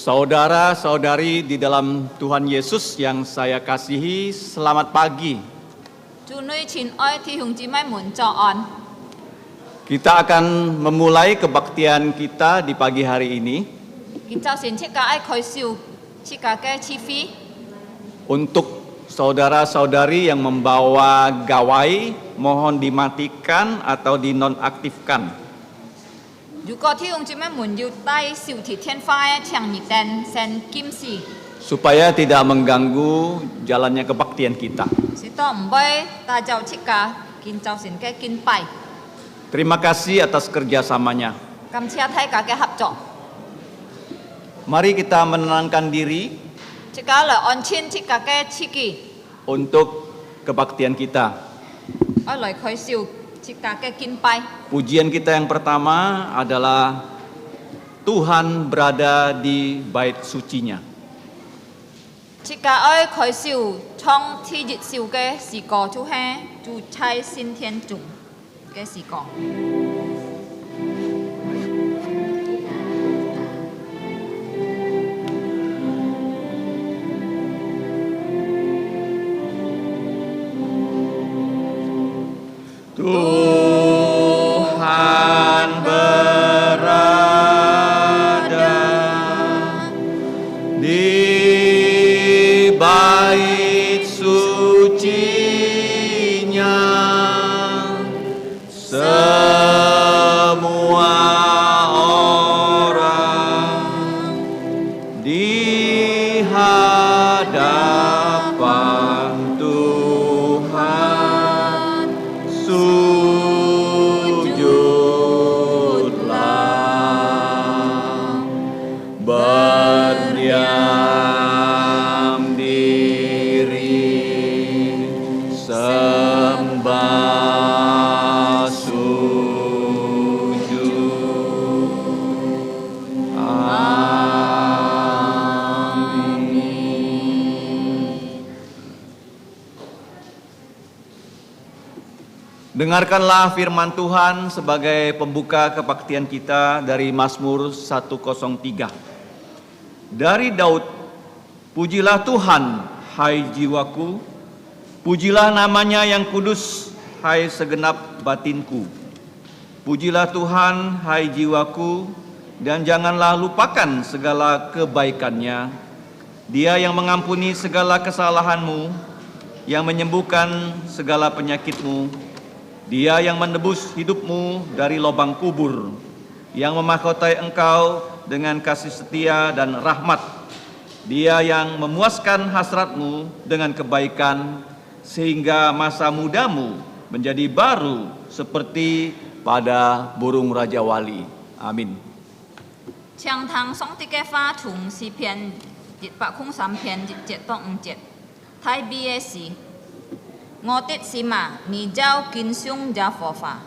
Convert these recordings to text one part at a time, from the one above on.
Saudara-saudari di dalam Tuhan Yesus yang saya kasihi, selamat pagi. Kita akan memulai kebaktian kita di pagi hari ini. Untuk saudara-saudari yang membawa gawai, mohon dimatikan atau dinonaktifkan. Supaya tidak mengganggu jalannya kebaktian kita. Terima kasih atas kerjasamanya. Mari kita menenangkan diri untuk kebaktian kita. Pujian kita yang pertama adalah Tuhan berada di bait sucinya. Tuhan berada di bait sucinya, semua orang di hadapan Tuhan sujudlah, berdiam diri, sembah sujud. Dengarkanlah firman Tuhan sebagai pembuka kebaktian kita dari Mazmur 103. Dari Daud, pujilah Tuhan, hai jiwaku, pujilah namanya yang kudus, hai segenap batinku. Pujilah Tuhan, hai jiwaku, dan janganlah lupakan segala kebaikannya. Dia yang mengampuni segala kesalahanmu, yang menyembuhkan segala penyakitmu. Dia yang menebus hidupmu dari lubang kubur, yang memahkotai engkau dengan kasih setia dan rahmat. Dia yang memuaskan hasratmu dengan kebaikan, sehingga masa mudamu menjadi baru seperti pada burung raja wali. Amin. 唱堂爽的花丛诗篇103篇1节到5节，台币的是。我的心啊，你叫君雄加佛法，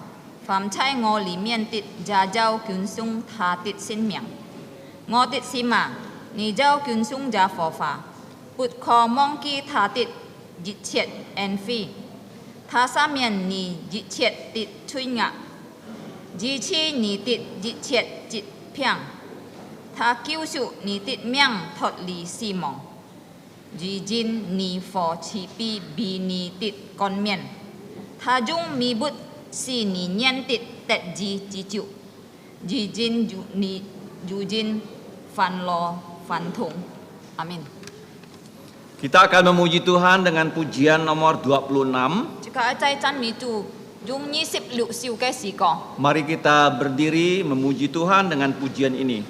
凡在我里面的，家叫君雄他的性命。我的心啊，你叫君雄加佛法，不可忘记他的一切恩惠。他赦免你一切的罪恶，支持你的一切疾病。他救赎你的命脱离死亡。如今你佛慈悲比你的冠冕，他用弥补是你念的得之之救。如今翻罗翻通。Amin. Kita akan memuji Tuhan dengan pujian nomor 26. Mari kita berdiri memuji Tuhan dengan pujian ini.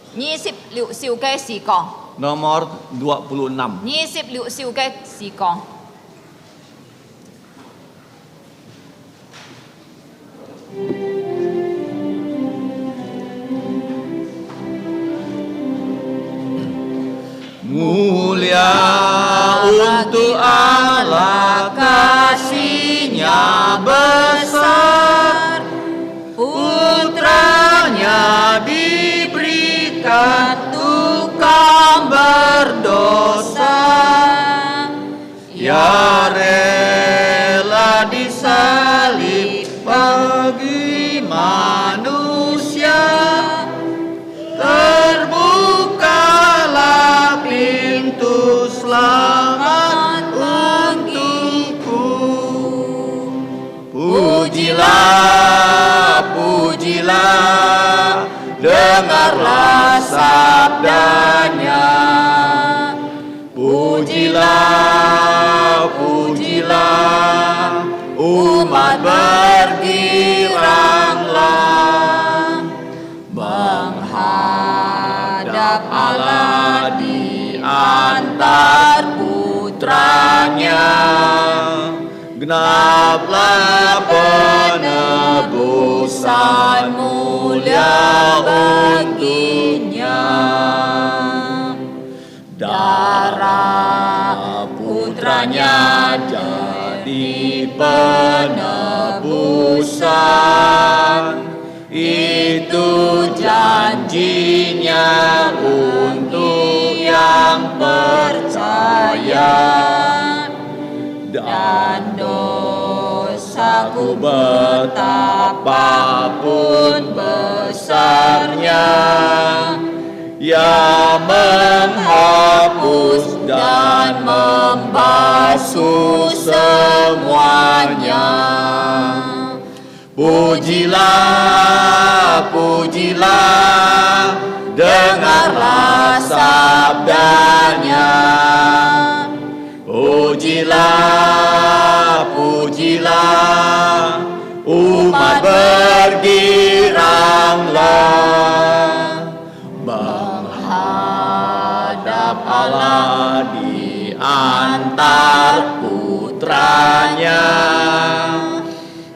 26首嘅詩歌 Nomor 26. 26首嘅詩歌 Mulia untuk Allah, kasih-Nya besar, putranya diberikan tukang berdosa, ya rela disalib bagi manusia. selamat untukku. Pujilah, pujilah, dengarlah sabdanya. Pujilah, pujilah, umat bergiranglah menghadap Allah di antar putranya. Genaplah penebusan mulia baginya. Darah putranya jadi penebusan. Itu janjinya untuk yang percaya. Dan dosaku betapapun besarnya, Ia menghapus dan membasuh semuanya. Pujilah, pujilah, dengarlah sabdanya. Pujilah, pujilah, umat bergiranglah menghadap Allah di antar putranya.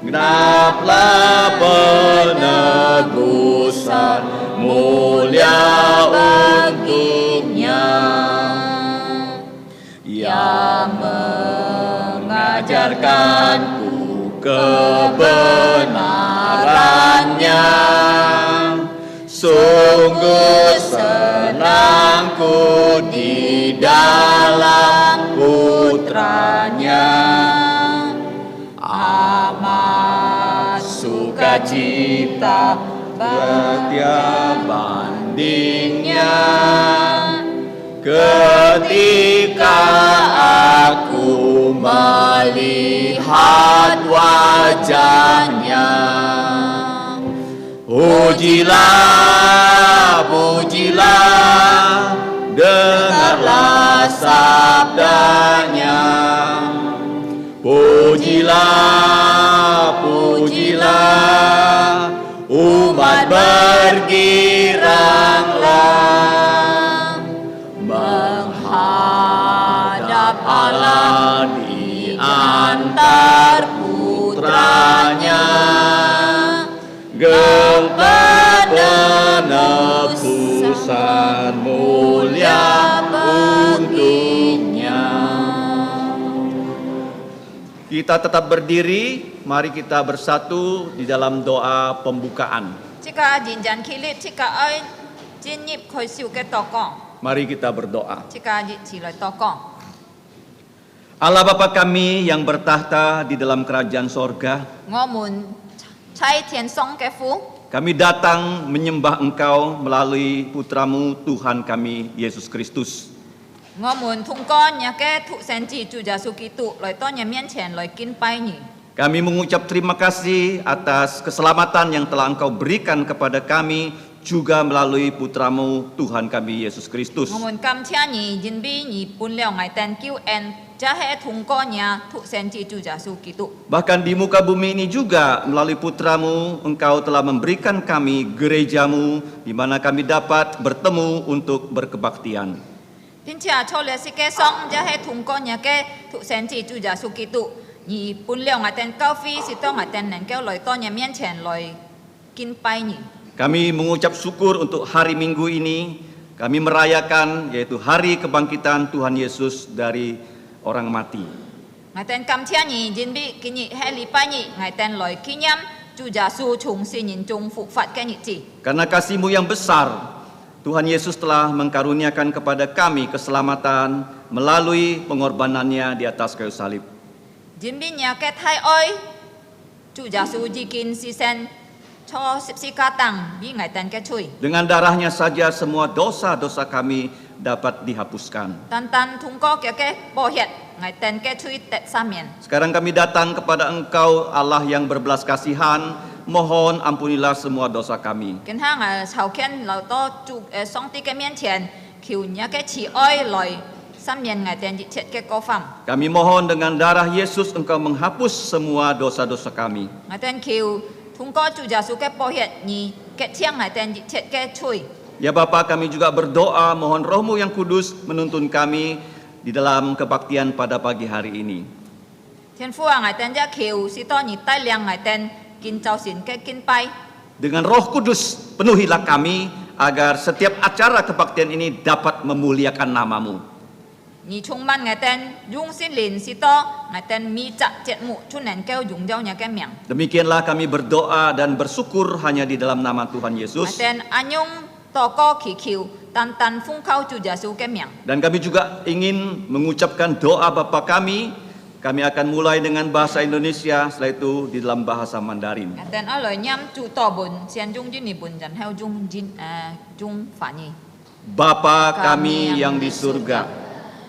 Genaplah penebusan mulia untuknya. Ia mengajarkanku kebenarannya. Sungguh senangku di dalam putranya. Amat sukacita setiap bandingnya ketika aku melihat wajahnya. Pujilah, pujilah, dengarlah sabdanya. Pujilah, pujilah, umat bergiranglah menghadap Allah di antar putranya. Gempa penebusan mulia untuknya. Kita tetap berdiri, mari kita bersatu di dalam doa pembukaan. Mari kita berdoa. Allah Bapa kami yang bertahta di dalam kerajaan sorga, kami datang menyembah Engkau melalui putramu Tuhan kami Yesus Kristus. Kami mengucap terima kasih atas keselamatan yang telah Engkau berikan kepada kami juga melalui putramu Tuhan kami Yesus Kristus. Bahkan di muka bumi ini juga melalui putramu Engkau telah memberikan kami gerejamu di mana kami dapat bertemu untuk berkebaktian. Kami mengucap syukur untuk hari Minggu ini. Kami merayakan yaitu hari kebangkitan Tuhan Yesus dari orang mati. Karena kasih-Mu yang besar, Tuhan Yesus telah mengkaruniakan kepada kami keselamatan melalui pengorbanannya di atas kayu salib. Dengan darahnya saja semua dosa-dosa kami dapat dihapuskan. Tan thung ko kia ke po hiet ngai ten ke chui tet samien. Sekarang kami datang kepada Engkau, Allah yang berbelas kasihan, mohon ampunilah semua dosa kami. Ken hang chao kien lao to chu song ti ke mian tian kiu nya ke chi oi loi samien ngai ten ji chet ke ko fam. Kami mohon dengan darah Yesus Engkau menghapus semua dosa-dosa kami. Ngai ten kiu thung ko chu ja su ke po hiet ni ke tiang ngai ten ji chet ke chui. Ya Bapa, kami juga berdoa mohon Roh-Mu yang kudus menuntun kami di dalam kebaktian pada pagi hari ini. Thiên父ngai ten ja kiu si to ni tai liang ngai ten kin chao sin ke kin pai. Dengan Roh Kudus penuhilah kami agar setiap acara kebaktian ini dapat memuliakan nama-Mu. Ni chung man ngai ten yung sin lin si to ngai ten mi chak jet mu chu nen keo yung jau nya ke miang. Demikianlah kami berdoa dan bersyukur hanya di dalam nama Tuhan Ngai Yesus. ten anyung to ko ki kiu tan fung kau chu ja su ke miang. Dan kami juga ingin mengucapkan doa Bapa kami. Kami akan mulai dengan bahasa Indonesia, setelah itu di dalam bahasa Mandarin. Ngai ten a loi nyam chu to bun sian jung jin ni bun jan heo jung jin jung fa ni. Bapa kami yang di surga,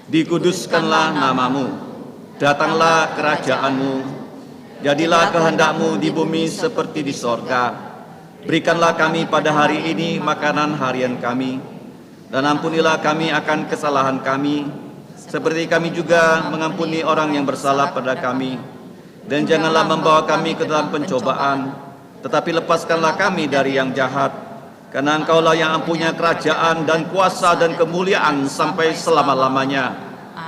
dikuduskanlah namamu, datanglah kerajaan-Mu, jadilah kehendak-Mu di bumi seperti di sorga. Berikanlah kami pada hari ini makanan harian kami, dan ampunilah kami akan kesalahan kami, seperti kami juga mengampuni orang yang bersalah pada kami. Dan janganlah membawa kami ke dalam pencobaan, tetapi lepaskanlah kami dari yang jahat. Karena Engkaulah yang mempunyai kerajaan dan kuasa dan kemuliaan sampai selama-lamanya.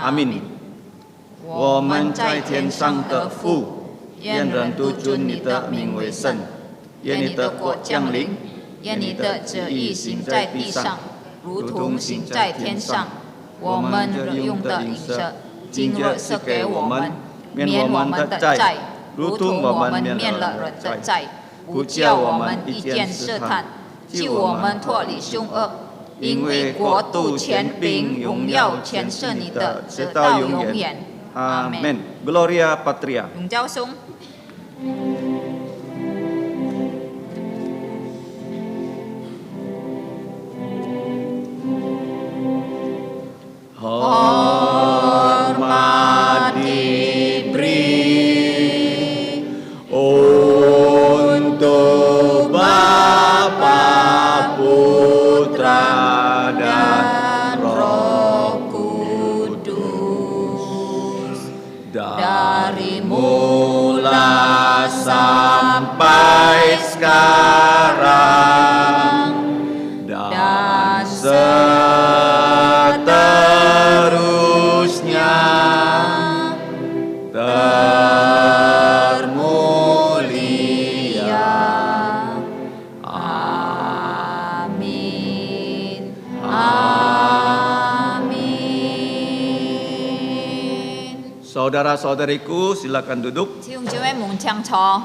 Amin. 我们在天上的父，愿人都尊你的名为圣，愿你的国降临，愿你的旨意行在地上，如同行在天上。我们日用的饮食，今日赐给我们，免我们的债，如同我们免了人的债，不叫我们遇见试探，救我们脱离凶恶。因为国度、权柄、荣耀，全是你的，直到永远。阿门。 Amin. Gloria Patria. 永交松。 Hormat diberi untuk Bapa, Putra, dan Roh Kudus dari mula sampai sekarang dan seterusnya termulia. Amin. Amin. Saudara-saudariku, silakan duduk. Siung jewe mung chang cho.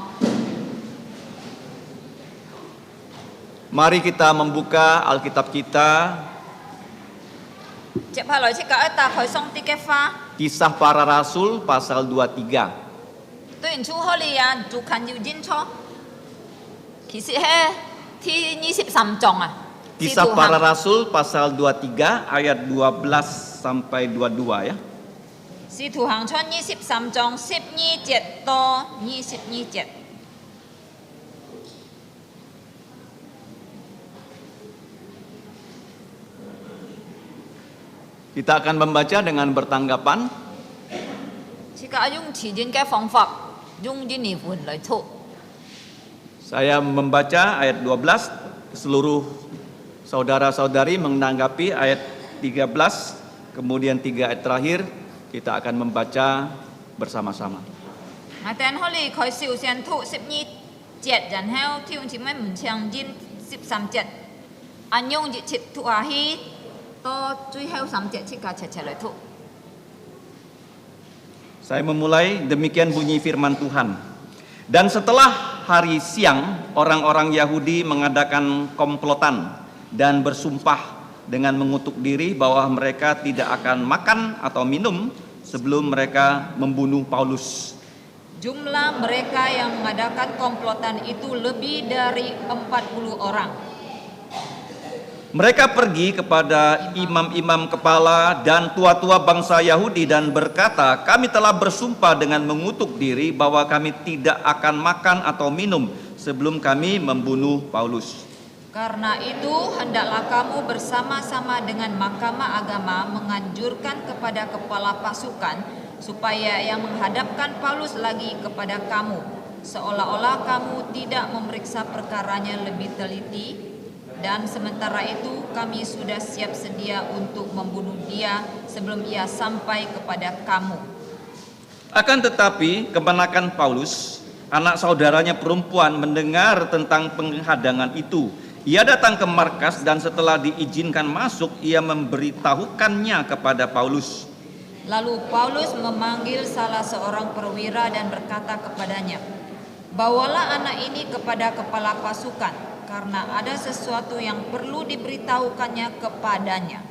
Mari kita membuka Alkitab kita, Cek paloi cek ka ta khoi song ti ke fa. Kisah Para Rasul pasal 23. Tuyển chú hô li à, chú khăn yu jin cho. Kỳ sĩ he thi 23 chong à. Kisah Para Rasul pasal 23 ayat 12 sampai 22 ya. Si thủ hàng cho 23 chong 12 jet to 22 jet. Kita akan membaca dengan bertanggapan. Jika ayung chỉ jin cái phong pháp, yung jin ni vun lại thu. Saya membaca ayat 12, seluruh saudara-saudari menanggapi ayat 13, kemudian 3 ayat terakhir kita akan membaca bersama-sama. Ngài tên hô li khoi siêu sen thu 12 jet dàn heo thiêu chỉ mấy mình chàng jin 13 jet. Anh yung jit chit thu à hi to chui heo 3 jet chit cả chet lại thu. Saya memulai, demikian bunyi firman Tuhan. Dan setelah hari siang, orang-orang Yahudi mengadakan komplotan dan bersumpah dengan mengutuk diri bahwa mereka tidak akan makan atau minum sebelum mereka membunuh Paulus. Jumlah mereka yang mengadakan komplotan itu lebih dari 40 orang. Mereka pergi kepada imam-imam kepala dan tua-tua bangsa Yahudi dan berkata, kami telah bersumpah dengan mengutuk diri bahwa kami tidak akan makan atau minum sebelum kami membunuh Paulus. Karena itu, hendaklah kamu bersama-sama dengan Mahkamah Agama menganjurkan kepada kepala pasukan supaya yang menghadapkan Paulus lagi kepada kamu, seolah-olah kamu tidak memeriksa perkaranya lebih teliti. Dan sementara itu kami sudah siap sedia untuk membunuh dia sebelum ia sampai kepada kamu. Akan tetapi kemenakan Paulus, anak saudaranya perempuan, mendengar tentang penghadangan itu. Ia datang ke markas dan setelah diizinkan masuk, ia memberitahukannya kepada Paulus. Lalu Paulus memanggil salah seorang perwira dan berkata kepadanya, bawalah anak ini kepada kepala pasukan, karena ada sesuatu yang perlu diberitahukannya kepadanya.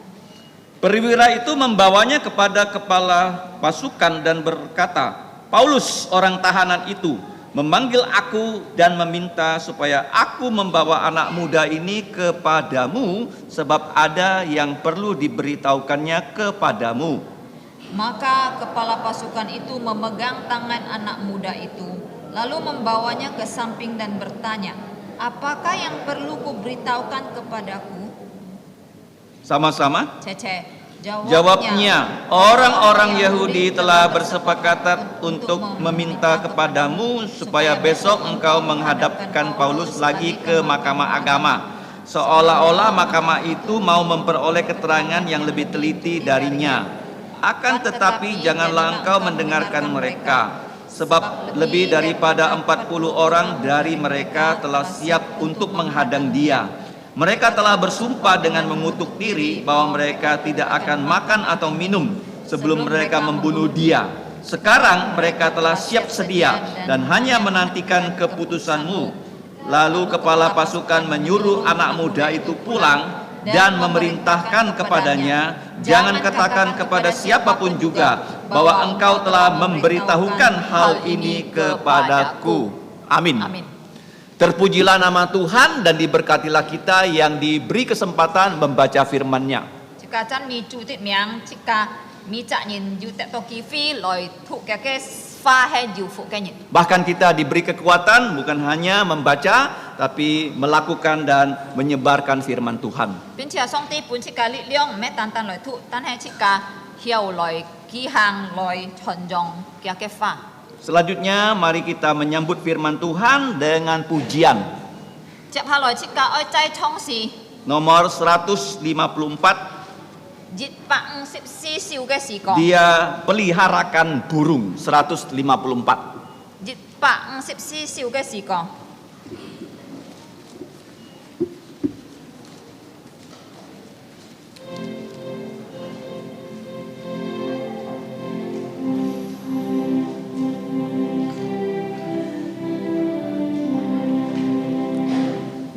Perwira itu membawanya kepada kepala pasukan dan berkata, Paulus, orang tahanan itu, memanggil aku dan meminta supaya aku membawa anak muda ini kepadamu, sebab ada yang perlu diberitahukannya kepadamu. Maka kepala pasukan itu memegang tangan anak muda itu, lalu membawanya ke samping dan bertanya, apakah yang perlu kuberitahukan kepadaku? Sama-sama Jawabnya, jawabnya, orang-orang Yahudi telah bersepakat untuk meminta kepadamu supaya besok engkau menghadapkan Paulus lagi ke Mahkamah Agama, seolah-olah mahkamah itu mau memperoleh keterangan yang lebih teliti darinya. Akan tetapi janganlah engkau mendengarkan mereka, sebab lebih daripada 40 orang dari mereka telah siap untuk menghadang dia. Mereka telah bersumpah dengan mengutuk diri bahwa mereka tidak akan makan atau minum sebelum mereka membunuh dia. Sekarang mereka telah siap sedia dan hanya menantikan keputusanmu. Lalu kepala pasukan menyuruh anak muda itu pulang dan memerintahkan kepadanya, jangan katakan kepada siapapun juga bahwa engkau telah memberitahukan hal ini kepadaku. Amin. Terpujilah nama Tuhan dan diberkatilah kita yang diberi kesempatan membaca firman-Nya. Bahkan kita diberi kekuatan bukan hanya membaca, tapi melakukan dan menyebarkan firman Tuhan. Selanjutnya mari kita menyambut firman Tuhan dengan pujian. Nomor 154. Dia peliharakan burung. 154.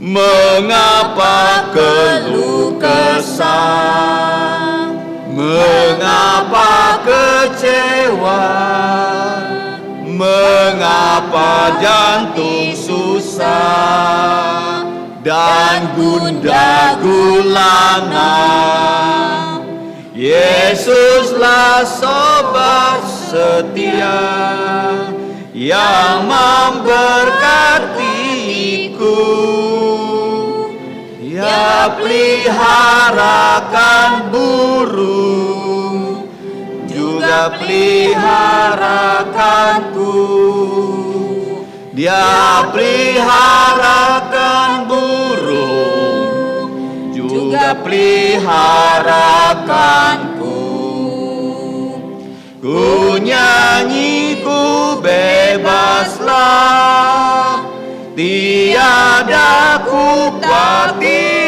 Mengapa keluh kesah? Mengapa kecewa? Mengapa jantung susah dan gundah gulana? Yesuslah sobat setia yang memberkatiku. Dia peliharakan burung, juga peliharakanku. Dia peliharakan burung, juga peliharakanku. Ku nyanyi, ku bebaslah, tiada ku khawatir.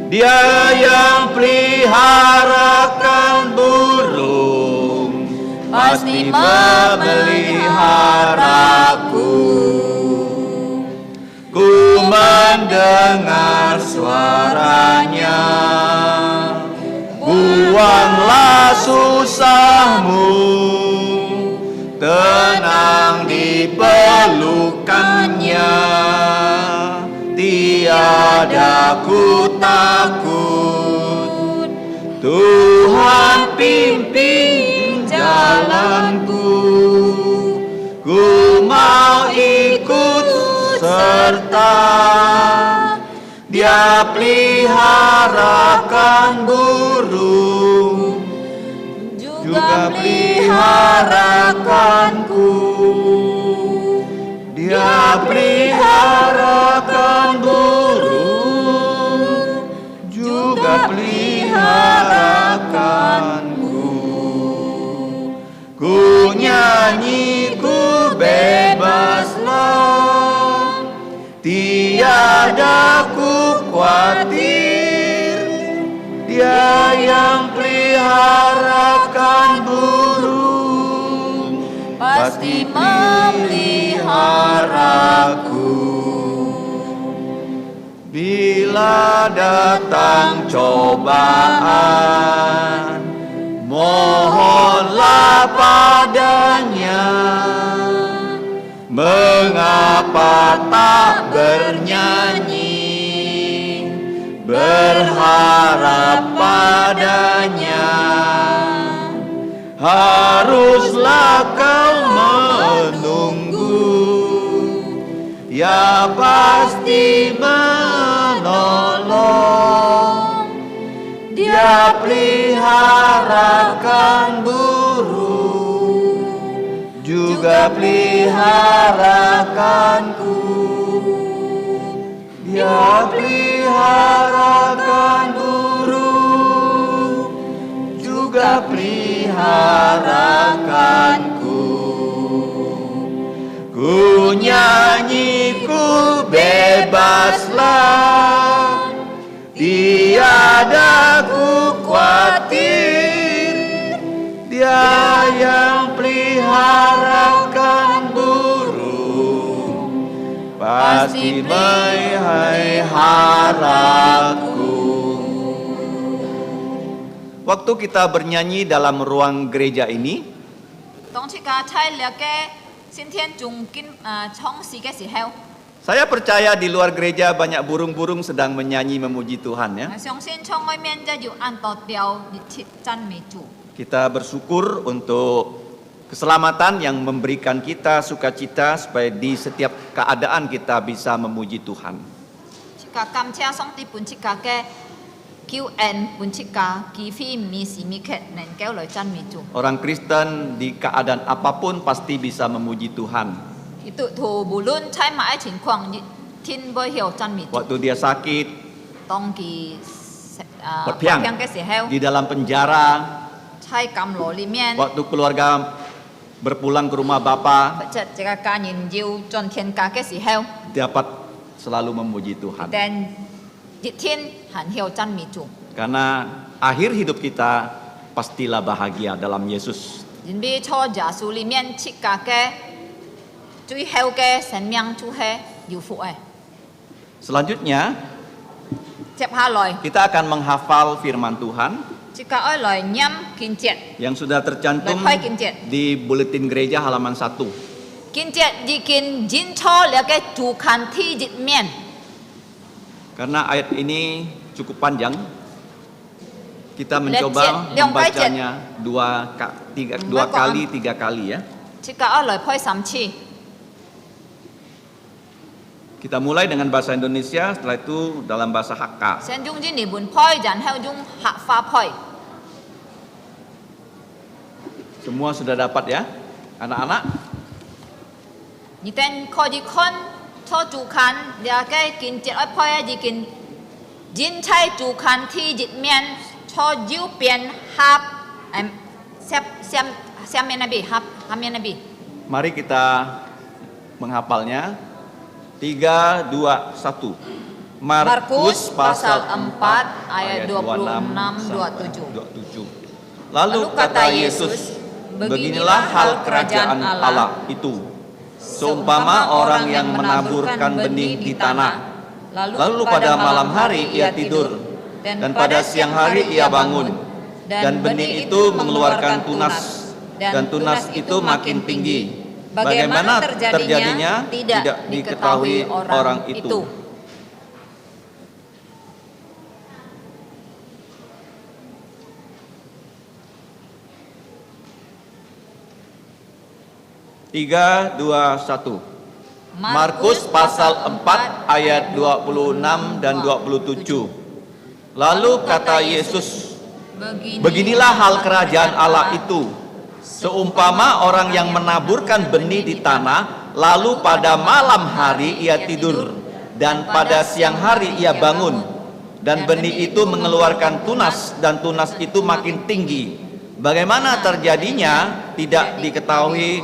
Dia yang peliharakan burung pasti memeliharaku. Ku mendengar suaranya, buanglah susahmu, tenang di pelukannya, tiada tiadaku takut. Tuhan pimpin jalanku, ku mau ikut serta. Dia peliharakan burung, juga peliharakanku. Dia peliharakan burung, juga peliharakanku. Ku nyanyi, ku bebaslah, tiada ku khawatir. Dia yang peliharakan burung, pasti memeliharaku. Bila datang cobaan, mohonlah padanya. Mengapa tak bernyanyi, berharap padanya? Haruslah kau menunggu, ya pasti menolong. Dia peliharakan burung, juga peliharakanku. Dia peliharakan burung, juga peliharakanku. Ku nyanyi, ku bebaslah, tiada ku khawatir. Dia yang peliharakan burung, pasti meliharaku. Waktu kita bernyanyi dalam ruang gereja ini, 當出家猜了嘅先天仲見創始嘅時候， saya percaya di luar gereja banyak burung-burung sedang menyanyi memuji Tuhan ya. 上先創外面就要按到標熱切讚美主。 Kita bersyukur untuk keselamatan yang memberikan kita sukacita supaya di setiap keadaan kita bisa memuji Tuhan. 出家感謝上帝本出家嘅救恩，本出家幾非每時每刻能夠來讚美主。 Orang Kristen di keadaan apapun pasti bisa memuji Tuhan. Itu tu bulun cai mai情況，天不曉讚美主。 Waktu dia sakit, 當佢拔piang 嘅時候， di dalam penjara, 喺監牢裡面， waktu keluarga berpulang ke rumah Bapa, 或者這個家人要進天家嘅時候， dapat selalu memuji Tuhan. 但熱天很曉讚美主。 Karena akhir hidup kita pastilah bahagia dalam Yesus. 因為錯耶穌裡面出家嘅最後嘅生命就係有福嘅。 Selanjutnya, 接下來， kita akan menghafal firman Tuhan 這個愛來念經節， yang sudah tercantum 來開經節。 di buletin gereja halaman 1. 經節已經認錯了嘅主看體入面。 Karena ayat ini cukup panjang, kita mencoba Lihat, membacanya dua kali, tiga kali ya. 這個愛來開3次。 Kita mulai dengan bahasa Indonesia, setelah itu dalam bahasa Hakka. 先用啲日本派，然後用客家派。 Semua sudah dapat ya, anak-anak? 你等可以看錯主看了嘅經節愛派已經認猜主看體入面錯右邊合下面那邊合下面那邊。 Mari kita menghafalnya. 3, 2, 1. Markus pasal 4 ayat 26-27. Lalu kata Yesus, beginilah hal kerajaan Allah itu. Seumpama orang yang menaburkan benih di tanah. Lalu pada malam hari ia tidur, dan pada siang hari ia bangun. Dan benih itu mengeluarkan tunas, dan tunas itu makin tinggi. Bagaimana terjadinya tidak diketahui orang itu. 3, 2, 1. Markus pasal 4 ayat 26 dan 27. Lalu kata Yesus, beginilah hal kerajaan Allah itu. Seumpama orang yang menaburkan benih di tanah, lalu pada malam hari ia tidur, dan pada siang hari ia bangun. Dan benih itu mengeluarkan tunas, dan tunas itu makin tinggi. Bagaimana terjadinya tidak diketahui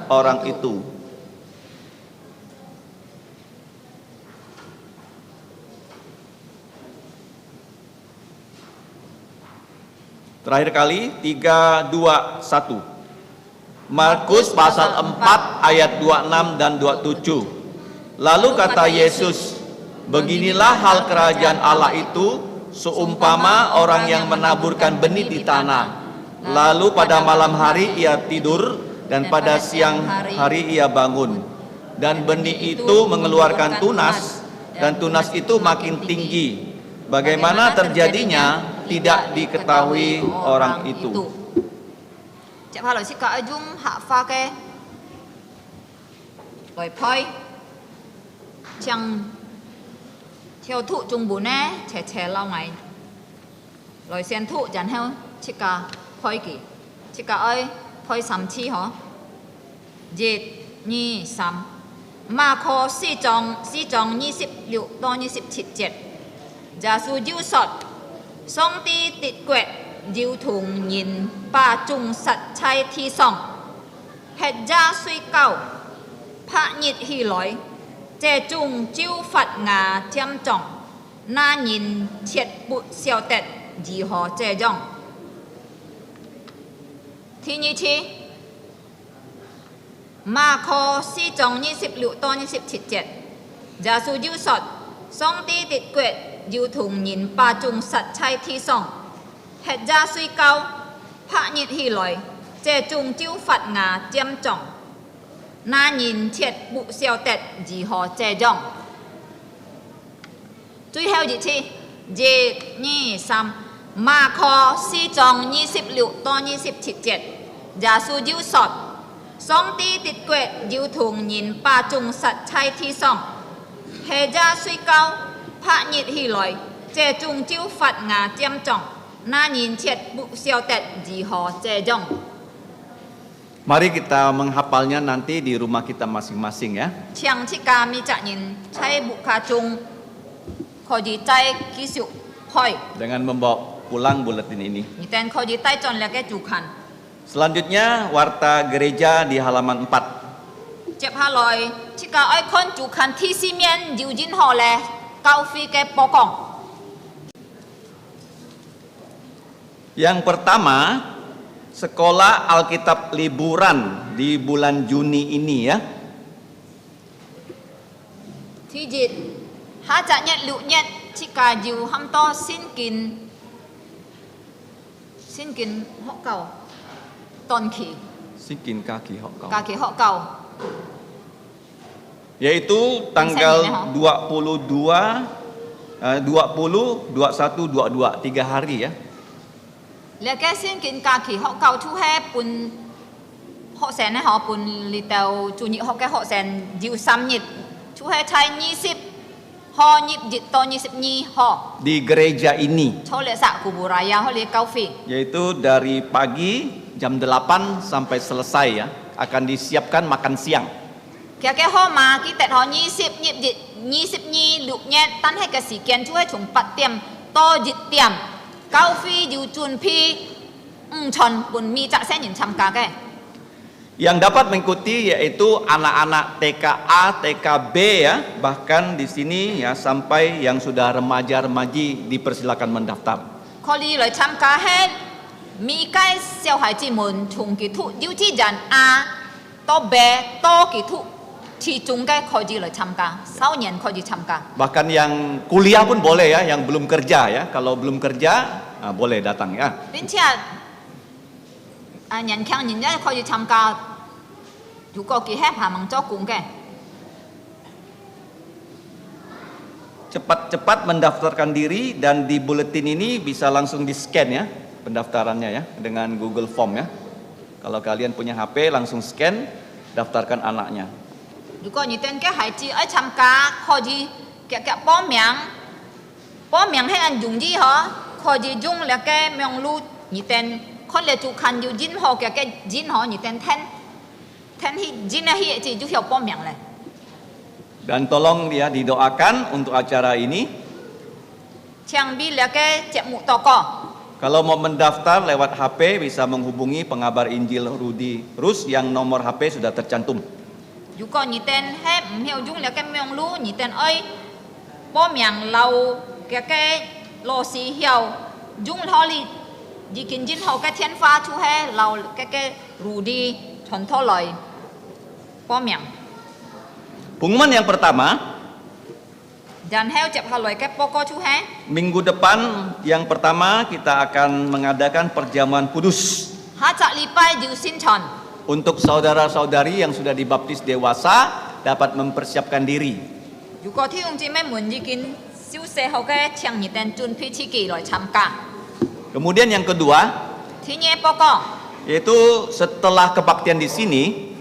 orang itu. Terakhir kali, 3, 2, 1. Markus pasal 4 ayat 26 dan 27. Lalu kata Yesus, beginilah hal kerajaan Allah itu, seumpama orang yang menaburkan benih di tanah. Lalu pada malam hari ia tidur, dan pada siang hari ia bangun. Dan benih itu mengeluarkan tunas, dan tunas itu makin tinggi. Bagaimana terjadinya tidak diketahui orang itu. Chép hai lời xin cả dung hạ pha ke lời phơi chẳng theo thụ trung bún nè trẻ trẻ lâu ngày lời sen thụ chẳng theo chỉ cả phơi kì chỉ cả ơi phơi sắm chi hả dệt nhi sắm mà khó si trồng 26 到27節giả sử diêu sọt song ti tịt quẹt diêu thùng nhìn ba trung sạch chay thi song hết ra suy cao phá nhiệt hi lối trẻ trung chiêu phật ngà thiam trọng na nhìn thiệt bụt xiao tẹt gì họ trẻ trọng thi như chi mà khó si trồng 26 到27節giả sử diêu sọt song ti tịt quẹt diêu thùng nhìn ba trung sạch chay thi song hết ra suy cao phá nhiệt hi lối trẻ trung chiêu phật ngà thiam trọng na nhìn thiệt bụ xiao tẹt gì họ trẻ trọng.最後一次1、2、3馬可4章26到27節耶穌要說上帝的國要同人把眾實際提上下家睡覺拍熱起來這種招發芽漸長那人切不曉得如何這種. Mari kita menghafalnya nanti di rumah kita masing-masing ya. Chàng thích ca mi trả nhìn chay bụ ca chung khó gì tay ký sự hỏi Dengan membawa pulang buletin ini. Niten khó gì tay chọn là cái chủ khăn. Selanjutnya warta gereja di halaman 4. Chép hà lòi thích ca ơi con chủ khăn thi xi miên dịu dính họ lè cao phi cái bó cổng. Yang pertama, sekolah Alkitab liburan di bulan Juni ini ya. Thứ dịch hạ trả nhận lụ nhận chỉ cả dịu hâm to xin kín họ cầu toàn khí Sikin kaki hokau. cả khí họ cầu Yaitu tanggal 22, 20, 21, 22, 3 hari ya. là cái xin kín cả khí họ cầu chú hè bùn họ sen này họ bùn lì tàu chủ nhị họ cái họ sen dịu xăm nhịp chú hè chay 20 họ nhịp dịch to 22 họ Di gereja ini, cho lệ xạ của Buraya họ lệ cao phi yaitu dari pagi jam 8 sampai selesai ya, akan disiapkan makan siang. cái họ mà cái tết họ 20 nhịp dịch 22 lục nhẹ tan hay cái sĩ kiến chú hay chúng bắt tiệm to dịch tiệm cao phi dù chuồn phi tròn bùn mi chạ sẽ nhìn chăm cá cái. Yang dapat mengikuti yaitu anak-anak TKA, TKB ya, bahkan di sini ya sampai yang sudah remaja-remaji dipersilakan mendaftar. Khó đi lời chăm cá hết mi cái siêu hải chỉ muốn chúng kỹ thuật yêu chi dàn A to B to kỹ thuật thì chúng cái khó đi lời chăm cá sau nhận khó đi chăm cá. Bahkan yang kuliah pun boleh ya, yang belum kerja ya. Kalau belum kerja, boleh datang ya. Bên chia nhận khang nhìn ra khó đi chăm cá dù có kỳ hẹp hà mong cho cùng cái. Cepat-cepat mendaftarkan diri dan di buletin ini bisa langsung di scan ya pendaftarannya ya dengan Google Form ya. Kalau kalian punya HP langsung scan daftarkan anaknya. 如果你等个孩子爱参加，可以报名，报名迄按容易嗬，可以用那个名录，你等可能就看有任何个任何你等填去任何就要报名嘞。 Dan tolong dia didoakan untuk acara ini. 請俾那個節目禱告。 Kalau mau mendaftar lewat HP bisa menghubungi pengabar Injil Rudi Rus yang nomor HP sudah tercantum. 如果你等係唔曉用那個名錄，你等愛報名留嗰個老師曉用好哩，已經任何個電話出係留嗰個如啲傳統來報名。 Pengumuman yang pertama, Dan heo cep haloi ke pokok cuhe. minggu depan yang pertama kita akan mengadakan perjamuan kudus Hacak lipai jiu sinchon. untuk saudara-saudari yang sudah dibaptis dewasa dapat mempersiapkan diri. Yuko thi ung ji me mun ji kin siu se ho ke chiang ni ten chun pi chi ki loi cham ka. Kemudian yang kedua, Thi nye pokok. yaitu setelah kebaktian di sini,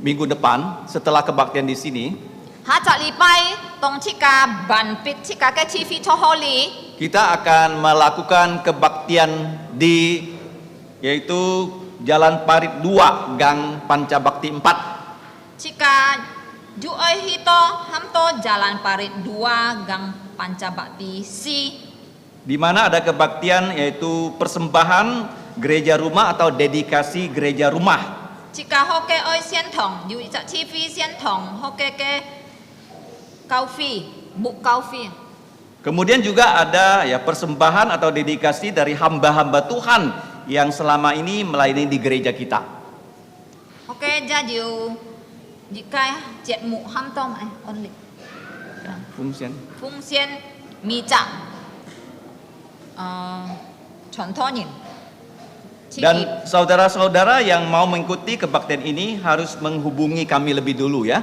minggu depan setelah kebaktian di sini, Hacak lipai tong chika ban pit chika ke chi fi cho holi. kita akan melakukan kebaktian di yaitu Jalan Parit 2 Gang Pancabakti 4. Chika ju oi hito ham to jalan parit 2 gang Pancabakti si. Di mana ada kebaktian yaitu persembahan gereja rumah atau dedikasi gereja rumah. Chika ho ke oi sian thong yu cha chi fi sian thong ho ke kau fi bu kau fi. Kemudian juga ada ya persembahan atau dedikasi dari hamba-hamba Tuhan yang selama ini melayani di gereja kita. Ho ke ja jiu jika jet mu ham tom ai on li. Fungsian. Phung sian mi cha. Chon tho nyin. Dan saudara-saudara yang mau mengikuti kebaktian ini harus menghubungi kami lebih dulu ya.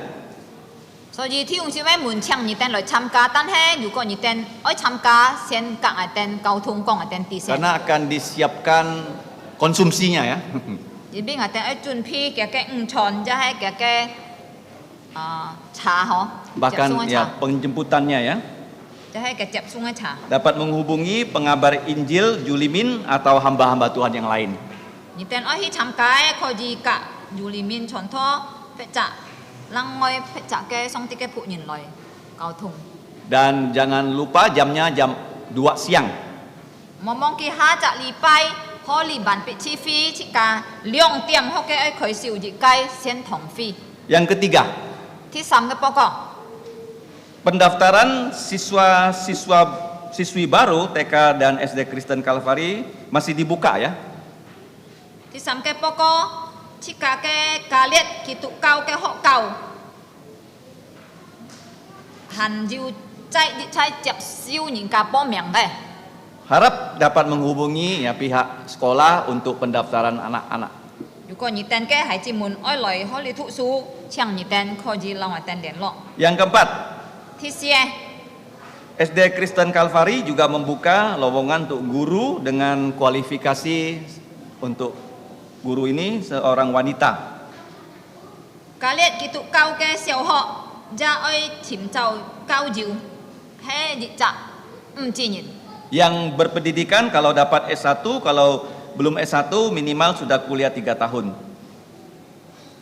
所以天用小咩門槍你等來參加，但係如果你等愛參加，先隔下等交通講下等啲先。 Karena akan disiapkan konsumsinya ya. 而邊下等愛準備嘅菜，即係嘅茶嗬， Bahkan ya penjemputannya ya. 即係嘅接送嘅茶。 Dapat menghubungi pengabar Injil Julimin atau hamba-hamba Tuhan yang lain. 你等愛去參加，可以隔อยู่裡面傳拖劈扎，讓愛劈扎嘅送啲嘅僕人來交通。 Dan jangan lupa jamnya jam 2 siang. 望望佢下集禮拜可以辦別次飛，即係2點學嘅愛佢小熱街先同飛。 Yang ketiga, ที่3嘅報告。 pendaftaran siswi baru TK dan SD Kristen Kalvari masih dibuka ya. ที่3嘅報告，即係嘅教列基督教嘅學校，還要在接受人家報名嘅。 Harap dapat menghubungi ya pihak sekolah untuk pendaftaran anak-anak. 如果你等嘅孩子們愛來可以讀書，請你等可以讓我等聯絡。 Yang keempat, ที่4， SD Kristen Kalvari juga membuka lowongan untuk guru dengan kualifikasi untuk guru ini seorang wanita. 教列基督教嘅小學，也愛尋找教授，係熱責唔知人。 Yang berpendidikan kalau dapat S1, kalau belum S1 minimal sudah kuliah 3 tahun.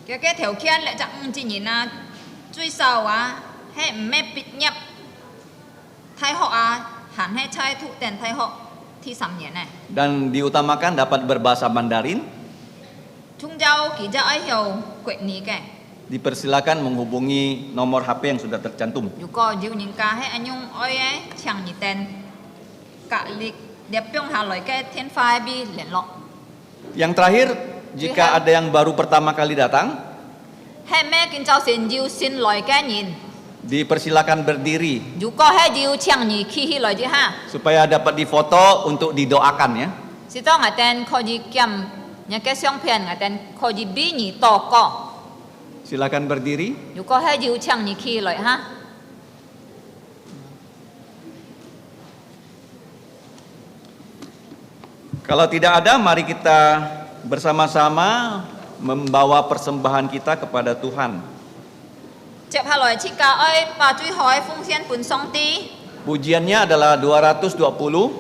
嘅條件咧就唔知人啊，最少啊係唔咩畢業大學啊，行係差讀定大學ที่3年咧。 Dan diutamakan dapat berbahasa Mandarin. 中州記者愛曉國語嘅， Dipersilakan menghubungi nomor HP yang sudah tercantum. 如果要人家係用愛嘅請你定隔離列表下來嘅電話俾聯絡。 Yang terakhir, jika ada yang baru pertama kali datang, 係咩見造成要先來嘅人？ dipersilakan berdiri 如果係要請你企起來啲嚇， supaya dapat difoto untuk didoakan ya. 是當我哋可以檢人嘅相片，我哋可以俾你禱告。 Silakan berdiri. 如果係要請你企起來嚇。 Kalau tidak ada, mari kita bersama-sama membawa persembahan kita kepada Tuhan. 接下來設教愛把最後嘅奉獻本上帝， Pujiannya adalah 220,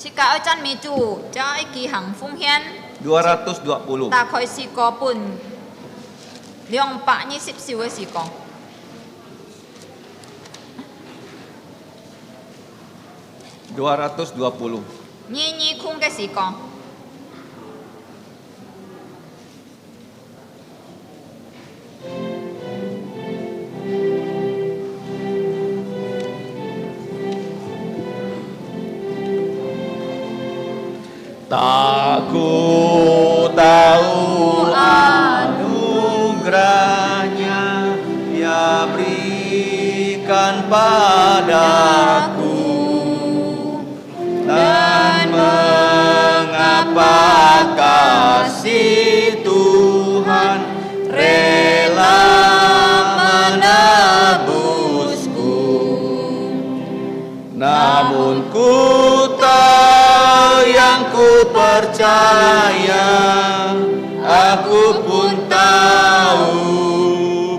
設教愛讚美主，將愛舉行奉獻， 220. 大概是個半220兆嘅時光。 220. 22空嘅時光。 Tak ku tahu anugerahnya Ia berikan padaku, dan mengapa kasih Tuhan rela menebusku. Namun ku tahu yang ku percaya, aku pun tahu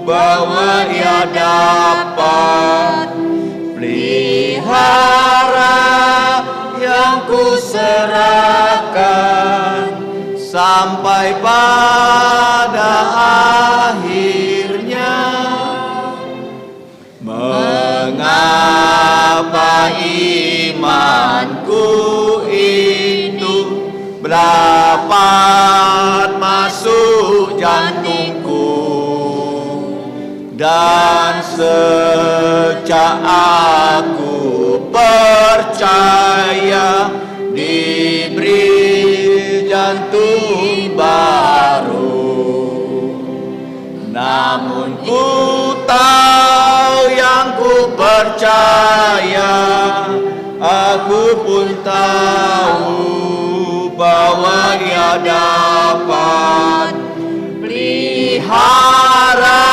bahwa Ia dapat pelihara yang ku serahkan sampai pada akhirnya. Mengapa imanku itu dapat masuk jantungku, dan sejak aku percaya diberi jantung baru. Namun ku tahu yang ku percaya, aku pun tahu bahwa Ia dapat pelihara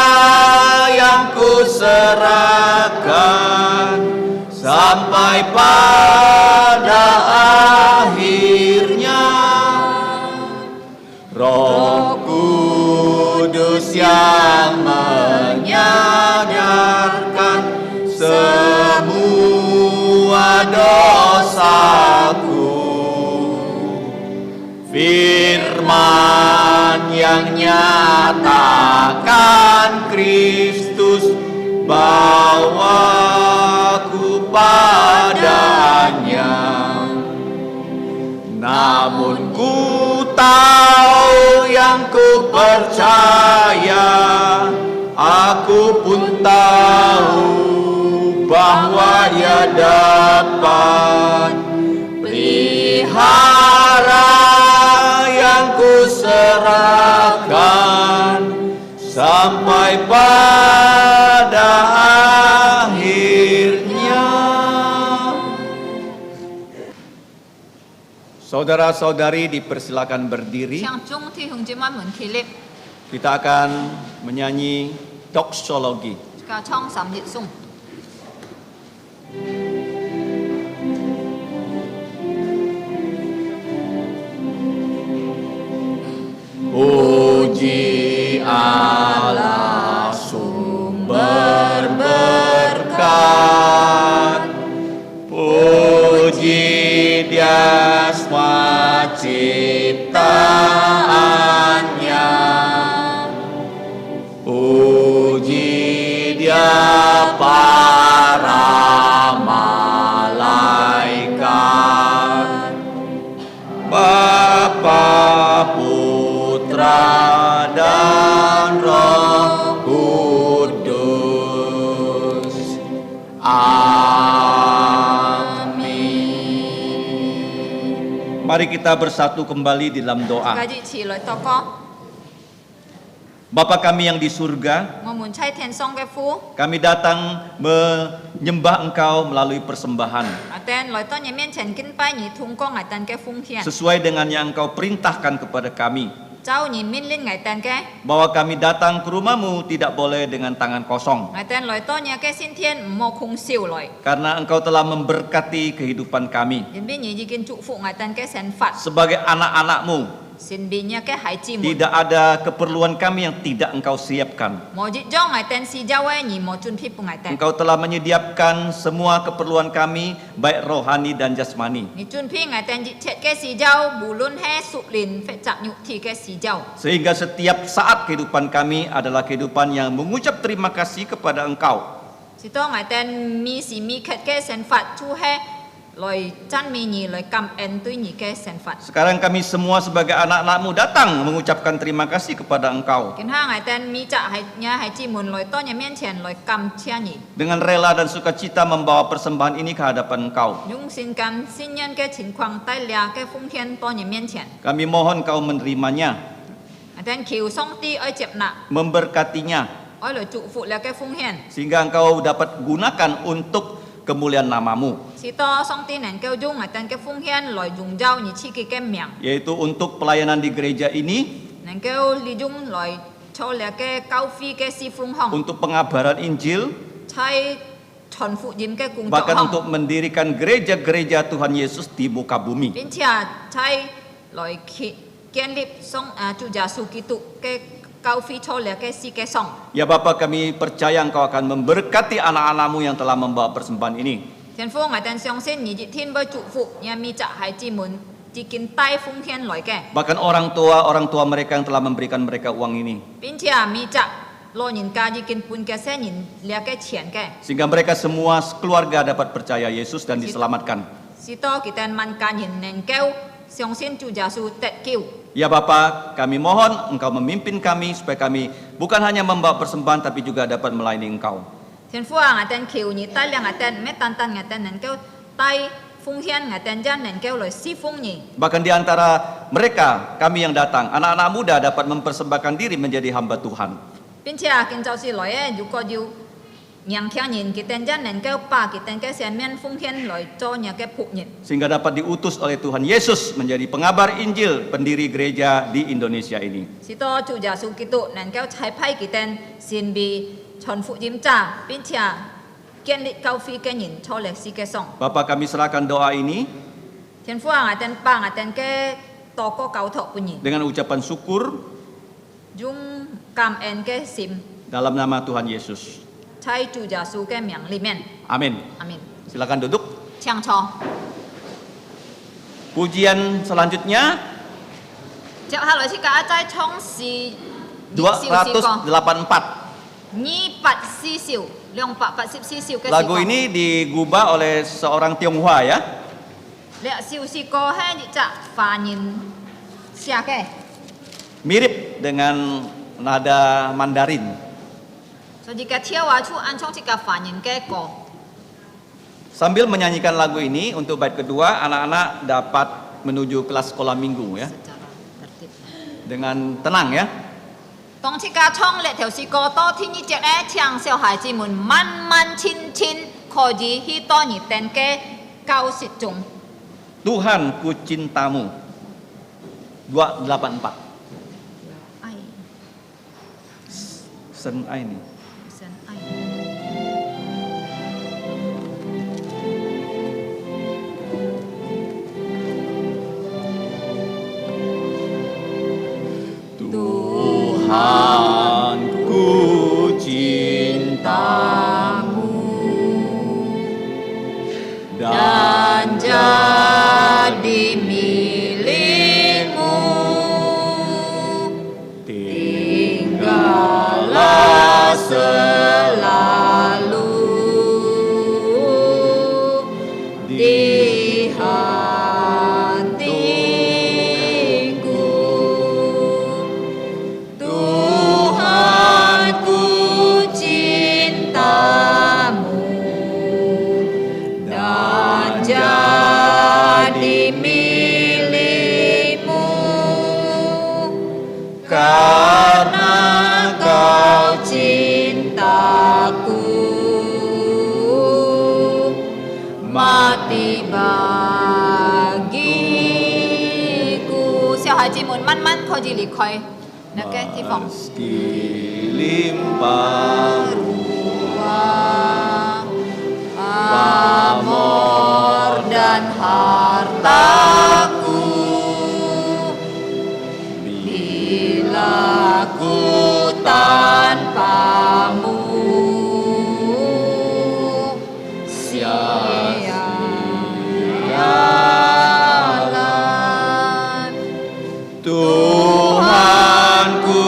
yang ku serahkan sampai pada akhirnya. Roh Kudus yang menyadarkan semua dosaku, firman yang nyatakan Kristus bawaku padanya. Namun ku tahu yang ku percaya, aku pun tahu bahwa Ia dapat pelihara yang ku serahkan sampai pada akhirnya. Saudara-saudari dipersilakan berdiri. 向中弟兄姊妹們起立， Kita akan menyanyi doxologi. 教創神熱頌。 Puji Allah sumber berkat, puji Dia semua ciptaannya, puji Dia para malaikat, Bapa, Putra, dan Roh Kudus. Amin. Mari kita bersatu kembali di dalam doa. 繼續詞來禱告， Bapa kami yang di surga, 我們妻天上嘅父， kami datang menyembah Engkau melalui persembahan 我哋來到你面前敬拜你，通過我哋嘅奉獻， sesuai dengan yang Engkau perintahkan kepada kami, 照你命令我哋嘅， bahwa kami datang ke rumah-Mu tidak boleh dengan tangan kosong, 我哋來到你嘅先天唔好空少來， karena Engkau telah memberkati kehidupan kami 因為你已經祝福我哋嘅生活， sebagai anak-anak-Mu. xin bi nya ke hai chi mun Tidak ada keperluan kami yang tidak Engkau siapkan. mo ji jong ngai ten si jawe ni mo chun phi pu ngai ten Engkau telah menyediakan semua keperluan kami, baik rohani dan jasmani. ni chun phi ngai ten ji chet ke si jau bu lun he su lin fe chak nyu thi ke si jau Sehingga setiap saat kehidupan kami adalah kehidupan yang mengucap terima kasih kepada Engkau. si to ngai ten mi si mi khet ke sen fat chu he loi chan mi ni loi kam en tui ni ke sen fat Sekarang kami semua sebagai anak-anak-Mu datang mengucapkan terima kasih kepada Engkau. kin ha ngai ten mi cha hai nya hai chi mun loi to nya mien chen loi kam chia ni Dengan rela dan sukacita membawa persembahan ini ke hadapan Engkau. nhung xin can xin nhân ke情况带俩ke phong thiên to nya mien chen Kami mohon Engkau menerimanya, dan kiu song ti oi chep na memberkatinya, oi loi chu fu la ke phong hian sehingga Engkau dapat gunakan untuk kemuliaan nama-Mu, si to song ti nen ke dung ngai ten ke phong hian loi dung jau ni chi ki ke miang yaitu untuk pelayanan di gereja ini, nen ke li dung loi cho la ke kau fi ke si phong hong untuk pengabaran Injil, chai chon fu jim ke kung bahkan hong untuk mendirikan gereja-gereja Tuhan Yesus di muka bumi. bin chia chai loi ki kian lip song chu ja su ki tu ke kau fi cho la ke si ke song Ya Bapa, kami percaya Engkau akan memberkati anak-anak-Mu yang telah membawa persembahan ini. thiên phu ngai ten xiong xin ni ji thiên bơi chu fu nya mi cha hai chi mun ji kin tai phong thiên loi ke Bahkan orang tua mereka yang telah memberikan mereka uang ini. bin chia mi cha lo nyin ka ji kin pun ke se nyin lia ke chien ke Sehingga mereka semua keluarga dapat percaya Yesus dan diselamatkan. si to ki ten man ka nyin nen keu xiong xin chu ja su tet kiu Ya Bapa, kami mohon Engkau memimpin kami supaya kami bukan hanya membawa persembahan tapi juga dapat melayani Engkau. thiên phu ngai ten kiu ni tai lia ngai ten me tan tan ngai ten nen keu tai phong thiên ngai ten jan nen keu loi si phong ni Bahkan di antara mereka, kami yang datang, anak-anak muda dapat mempersembahkan diri menjadi hamba Tuhan. bin chia kin chao si loi e ju ko ju nyang thiang nyin ki ten jan nen keu pa ki ten ke sian mian phong thiên loi cho nya ke phu nyin Sehingga dapat diutus oleh Tuhan Yesus menjadi pengabar Injil pendiri gereja di Indonesia ini. si to chu ja su ki tu nen keu chai pai ki ten sin bi chon fu jim cha bin chia kian li kau fi ke nyin cho le si ke song Bapa, kami serahkan doa ini thiên phu ngai ten pa ngai ten ke to ko kau tho pu nyin dengan ucapan syukur jung kam en ke sim dalam nama Tuhan Yesus. chai chu ja su ke miang li men Amin. amin Silakan duduk. chang cho Pujian selanjutnya chao ha loi si ka chai chong si 284. ni pat si siu leong pa pat si siu ke Lagu ini digubah oleh seorang Tionghoa ya. le siu si ko he ni cha fa nyin sia ke Mirip dengan nada Mandarin. so jika tia wa chu an chong si ka fa nyin ke ko Sambil menyanyikan lagu ini untuk bait kedua, anak-anak dapat menuju kelas sekolah minggu ya. secara tertib Dengan tenang ya. 當切家倉力條是個多天一隻咧，唱小孩子們慢慢親親，可以去多熱定嘅教室中。 Tuhan ku cintamu. 284. 哎， Sen ai nih. 真愛。 Tuhan ku cintamu dan jadi milikmu, tinggallah selalu di hatiku. Tuhan ku cintamu dan jadi milikmu, karena kau cintaku mati bagiku. 小孩子們慢慢可以離開那個地方。 Meski limpah Uang, pamor dan hartaku, sia-sialah. Tuhanku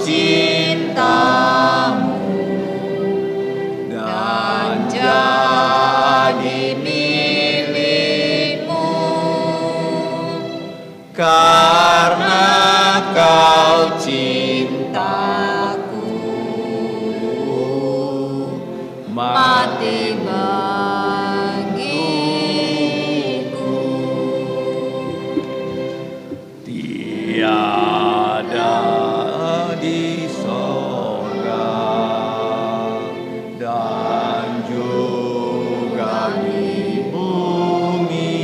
cintamu dan jadi milikmu, karena kau cintaku Mati bagiku. Tiada di sorga dan juga di bumi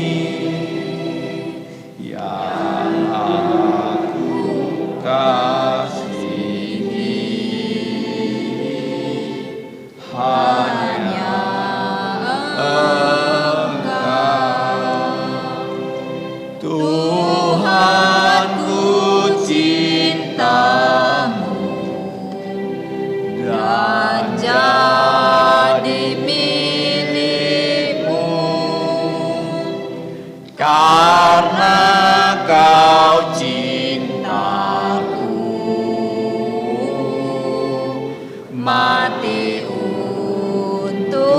yang aku kasihi, hanya Tuhanku cintamu dan Jadi milikmu, karena kau cintaku mati untukku.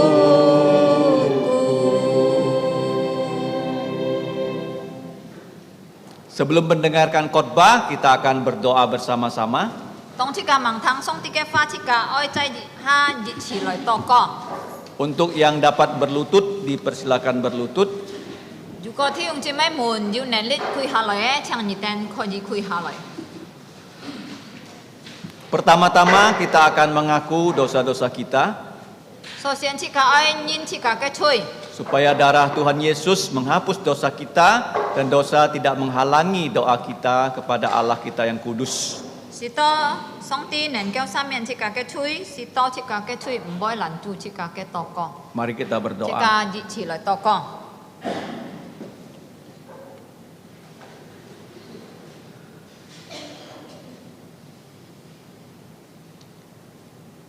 Sebelum mendengarkan khotbah, kita akan berdoa bersama-sama. 當即個盲堂送啲嘅花即個愛在下熱起來禱告。 Untuk yang dapat berlutut, dipersilakan berlutut. 如果弟兄姊妹們要能力跪下來嘅，請你哋可以跪下來。 Pertama-tama kita akan mengaku dosa-dosa kita, 首先即個愛認即個嘅罪， supaya darah Tuhan Yesus menghapus dosa kita dan dosa tidak menghalangi doa kita kepada Allah kita yang kudus. 是到上帝能夠赦免即個嘅罪，是到即個嘅罪唔會攔住即個嘅禱告。 Mari kita 即個 berdoa. 熱起來禱告。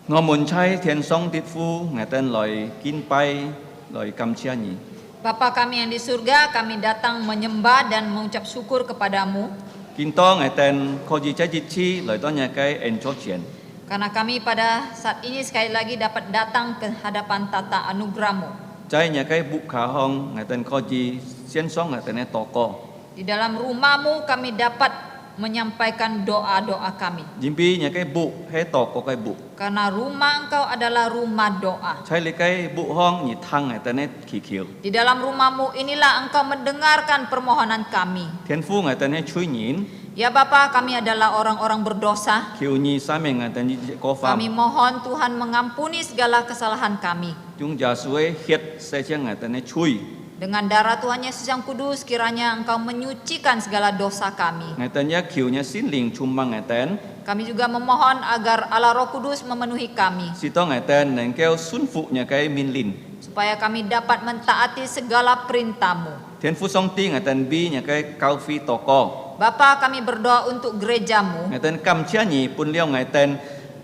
Ngomong chai thiên song tit phu ngaten loi kin pai loi kam chia nyi. Bapa kami yang di surga, kami datang menyembah dan mengucap syukur kepadamu. Kinto ngaten koji chai jit chi loi to nya kai en cho chien. Karena kami pada saat ini sekali lagi dapat datang ke hadapan tata anugerahmu. Chai nya kai bu kha hong ngaten koji sien song ngaten ne toko. Di dalam rumahmu kami dapat menyampaikan doa-doa kami. Jimpi nya kai bu he toko kai bu. Karena rumah engkau adalah rumah doa. Chai le kai bu hong ni thang ngaten ne khi khiu. Di dalam rumahmu inilah engkau mendengarkan permohonan kami. Thiên phu ngaten ne chui nyin, Ya Bapa, kami adalah orang-orang berdosa. khiu nyi sa me ngaten ji ko fam. Kami mohon Tuhan mengampuni segala kesalahan kami. Jung ja sue hiet se chiang ngaten ne chui. Dengan darah Tuhan Yesus yang kudus, kiranya engkau menyucikan segala dosa kami. Ngaten ya khiu nya sin ling chumang ngaten. Kami juga memohon agar Allah Roh Kudus memenuhi kami, Sito ngaten neng keo sun fu nya kai min lin. supaya kami dapat mentaati segala perintah-Mu. Thiên phu song ti ngaten bi nya kai kau fi toko. Bapa, kami berdoa untuk gereja-Mu. Ngaten kam chia nyi pun liao ngaten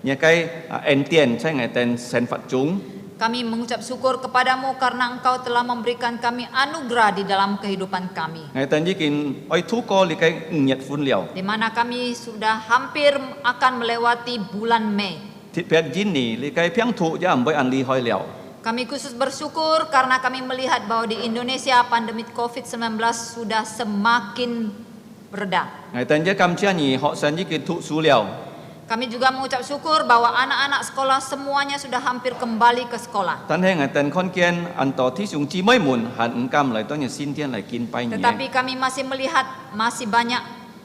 nya kai en tien chai ngaten sen fat chung. Kami mengucap syukur kepadamu karena Engkau telah memberikan kami anugerah di dalam kehidupan kami, Ngaten jikin oi thu ko li kai nyet fun liao. di mana kami sudah hampir akan melewati bulan Mei. Thit pet jin ni li kai piang thu jam boi an li hoi liao. Kami khusus bersyukur karena kami melihat bahwa di Indonesia pandemi COVID-19 sudah semakin reda. Ngaten je kam chia nyi ho san jikin thu su liao. Kami juga mengucap syukur bahwa anak-anak sekolah semuanya sudah hampir kembali ke sekolah. Tan he ngaten khon kien an to thi sung chi moi mun han engkam lai to nya sin tien lai kin pai nye. Tetapi kami masih melihat masih banyak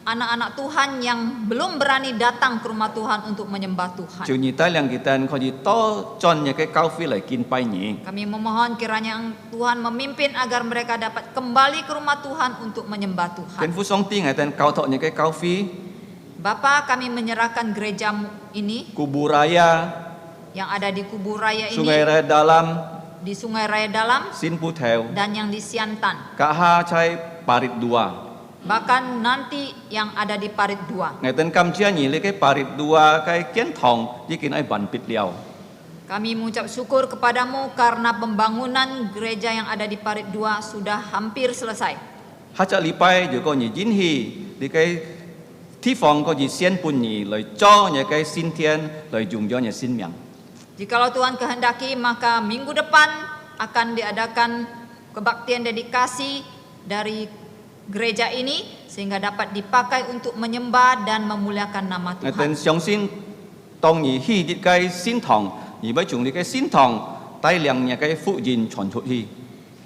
anak-anak Tuhan yang belum berani datang ke rumah Tuhan untuk menyembah Tuhan. Chiu nyi tai liang kitan kho ji to chon nya kai kau fi lai kin pai nyi. Kami memohon kiranya Tuhan memimpin agar mereka dapat kembali ke rumah Tuhan untuk menyembah Tuhan. Thiên phu song ti ngaten kau thok nya kai kau fi Bapa, kami menyerahkan gereja ini Kubu Raya, yang ada di Kubur Raya ini, Sungai Raya Dalam, di Sungai Raya Dalam, Sin Pu Theo, dan yang di Siantan. Kak Ha Chai Parit 2. Bahkan nanti yang ada di Parit 2. Ngaten kam chia nyi le kai Parit 2 kai Kien Thong jikin ai ban pit liao. Kami mengucap syukur kepadamu karena pembangunan gereja yang ada di Parit 2 sudah hampir selesai. 下隻禮拜就個日演戲，你嘅地方個熱先半年來做你嘅先天來用咗你先命。 Jikalau Tuhan kehendaki, maka minggu depan akan diadakan kebaktian dedikasi dari gereja ini sehingga dapat dipakai untuk menyembah dan memuliakan nama 但 Tuhan. 相信當你去你嘅先堂，而要從你嘅先堂帶領你嘅福音傳出去。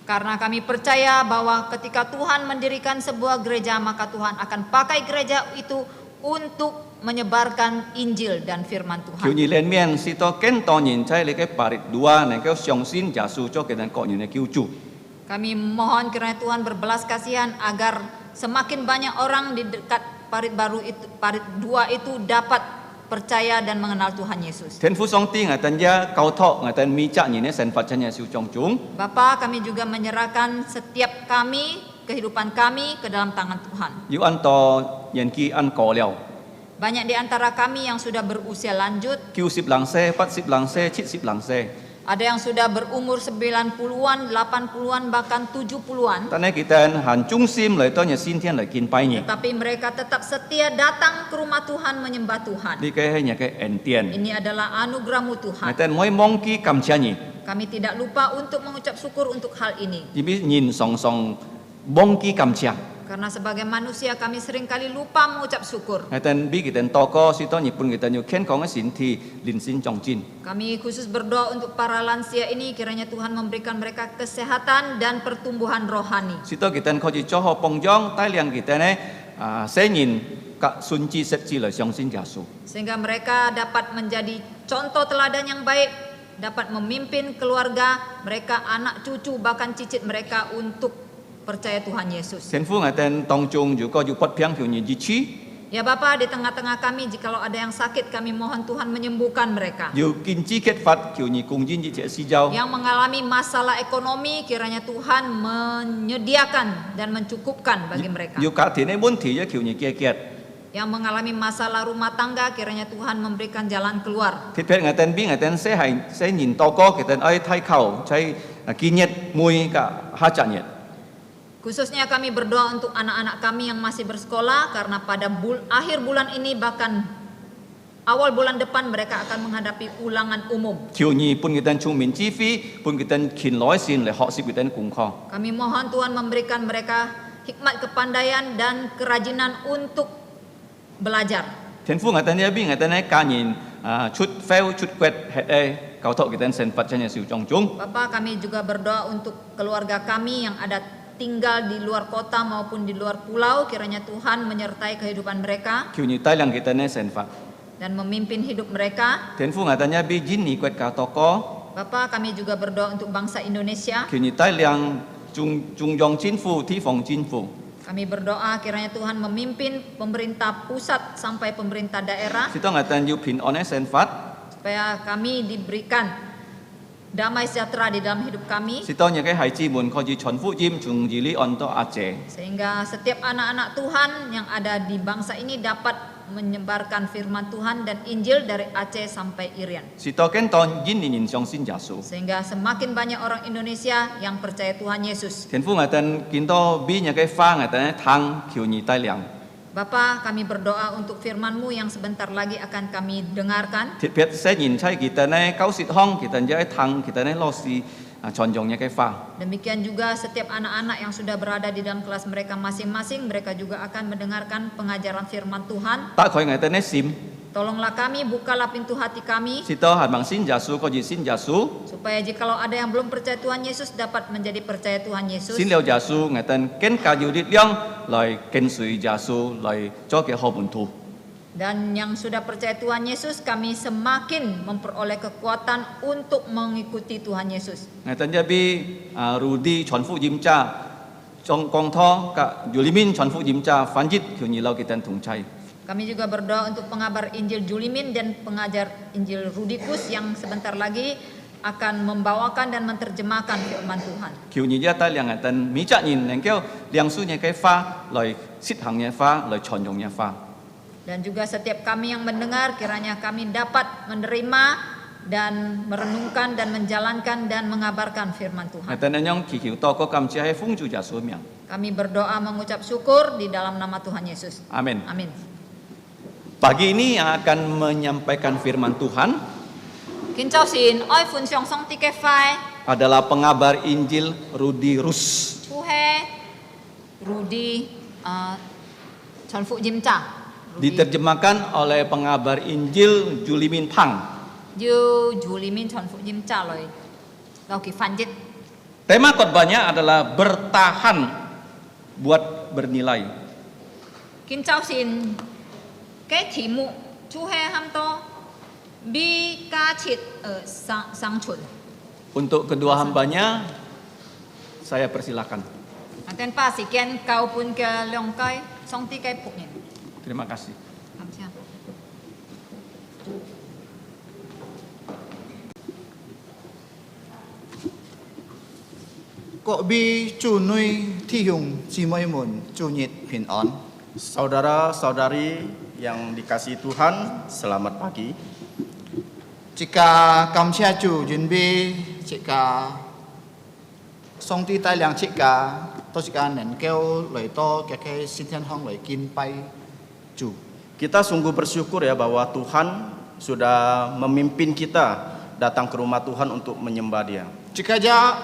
Karena kami percaya bahwa ketika Tuhan mendirikan sebuah gereja, maka Tuhan akan pakai gereja itu untuk menyebarkan Injil dan firman 求 Tuhan. 你憐憫，使到更多人在你嘅巴力度啊，能夠相信耶穌作佢哋個人嘅救主。 Kami mohon kiranya Tuhan berbelas kasihan agar semakin banyak orang di dekat Parit baru itu, Parit 2 itu dapat percaya dan mengenal Tuhan Yesus. 天父上帝，我哋也交託我哋每責任嘅神法真耶穌當中。 Bapa, kami juga menyerahkan setiap kami, kehidupan kami ke dalam tangan Tuhan. 要按到年紀按過了， Banyak di antara kami yang sudah berusia lanjut, 90人些、80人些、70人些， ada yang sudah berumur 90-an, 80-an, bahkan 70-an. 但係佢哋很忠心嚟到你先天嚟敬拜你， Tetapi mereka tetap setia datang ke rumah Tuhan menyembah Tuhan. 呢個係你嘅恩典。 Ini adalah anugerah-Mu 我 Tuhan. 哋唔可以忘記感謝你， Kami tidak lupa untuk mengucap syukur untuk hal ini. 因為人常常忘記感謝。 Karena sebagai manusia kami seringkali lupa mengucap syukur. 我哋俾佢哋禱告，使到日本佢哋要健康嘅身體，靈性長進。 Kami khusus berdoa untuk para lansia ini, kiranya Tuhan memberikan mereka kesehatan dan pertumbuhan rohani. 使到佢哋可以做好榜樣，帶領佢哋呢世人及順治實志嚟相信耶穌。 Sehingga mereka dapat menjadi contoh teladan yang baik, dapat memimpin keluarga mereka, anak cucu, bahkan cicit mereka untuk percaya Tuhan Yesus. 天父，我哋當中如果有不平求你支持， Ya Bapa, di tengah-tengah kami, jikalau ada yang sakit, kami mohon Tuhan menyembuhkan mereka. 要堅持揭發求你公義這施教。 Yang mengalami masalah ekonomi, kiranya Tuhan menyediakan dan mencukupkan bagi mereka. 要家庭嘅問題，要求你解決。 Yang mengalami masalah rumah tangga, kiranya Tuhan memberikan jalan keluar. 特別我哋俾我哋世人禱告，佢哋愛睇求，在今日每個下集日。 Khususnya kami berdoa untuk anak-anak kami yang masih bersekolah, karena pada akhir bulan ini bahkan awal bulan depan mereka akan menghadapi ulangan umum. 求你幫佢哋聰明智慧，幫佢哋勤勞先嚟學習佢哋功課。 Kami mohon Tuhan memberikan mereka hikmat, kepandaian, dan kerajinan untuk belajar. 天父，我哋呢邊我哋呢家人出 fail 出缺係交託佢哋神法真係小當中。 Bapak, kami juga berdoa untuk keluarga kami yang ada tinggal di luar kota maupun di luar pulau, kiranya Tuhan menyertai kehidupan mereka 求你帶領佢哋呢神法。 dan memimpin hidup mereka. 天父，我哋呢邊今年佢教禱告， Bapak, kami juga berdoa untuk bangsa Indonesia. 求你帶領中央政府、地方政府， Kami berdoa kiranya Tuhan memimpin pemerintah pusat sampai pemerintah daerah 使到我哋要平安嘅神法， supaya kami diberikan damai sejahtera di dalam hidup kami, 使到你嘅孩子們可以傳福音，從以利安到阿姐。 sehingga setiap anak-anak Tuhan yang ada di bangsa ini dapat menyebarkan firman Tuhan dan Injil dari Aceh sampai Irian, 使到更多印尼人相信耶穌。 sehingga semakin banyak orang Indonesia yang percaya Tuhan Yesus. 天父，我哋見到邊日嘅花，我哋聽求你帶領。 Bapa, kami berdoa untuk firman-Mu yang sebentar lagi akan kami dengarkan. 特別世人在佢哋呢90項，佢哋一聽，佢哋呢老師傳揚嘅花。 Demikian juga setiap anak-anak yang sudah berada di dalam kelas mereka masing-masing, mereka juga akan mendengarkan pengajaran firman Tuhan. 打開我哋呢心， Tolonglah kami, bukalah pintu hati kami, 使到係盲信耶穌，可以信耶穌， supaya jikalau ada yang belum percaya Tuhan Yesus dapat menjadi percaya Tuhan Yesus. 信了耶穌，我哋更加有力量來跟隨耶穌，來做嘅好門徒。 Dan yang sudah percaya Tuhan Yesus, kami semakin memperoleh kekuatan untuk mengikuti Tuhan Yesus. 我哋一邊Rudy 傳福音者，將講託及ยูลิมิน傳福音者翻譯，求你留佢哋同在。 Kami juga berdoa untuk pengabar Injil Julimin dan pengajar Injil Rudikus yang sebentar lagi akan membawakan dan menerjemahkan firman Tuhan. 求你一帶領我哋每責任能夠亮出你嘅花，來實行嘅花，來傳揚嘅花。 Dan juga setiap kami yang mendengar, kiranya kami dapat menerima dan merenungkan dan menjalankan dan mengabarkan firman Tuhan. Kami berdoa mengucap syukur di dalam nama Tuhan Yesus. Amin. Amin. Pagi ini akan menyampaikan firman Tuhan Kincaw sin oi fun siong song tike fai adalah pengabar Injil Rudi Rus. Chu he Rudi Chon Fu Jim Cha. Diterjemahkan oleh pengabar Injil Julimin Pang. Yu Julimin Chon Fu Jim Cha loi. Lau ki fan jit. Tema khotbahnya adalah bertahan buat bernilai. Kincaw sin cái题目chú he ham to bi ca chit sang chun. Untuk kedua hambanya saya persilakan. Ten pa si ken kau pun ke leong kai song ti kai puk ni. Terima kasih. Kamsia. Các vị chủ nuôi thi hùng chị妹們主日平安。 Saudara-saudari yang dikasihi Tuhan, selamat pagi. Jika kamsia chủ chuẩn bị jika song ti tai liang jika to jika nen kêu lời to cái xin thiên hong lời kin pai chủ. Kita sungguh bersyukur ya bahwa Tuhan sudah memimpin kita datang ke rumah Tuhan untuk menyembah Dia. Jika ja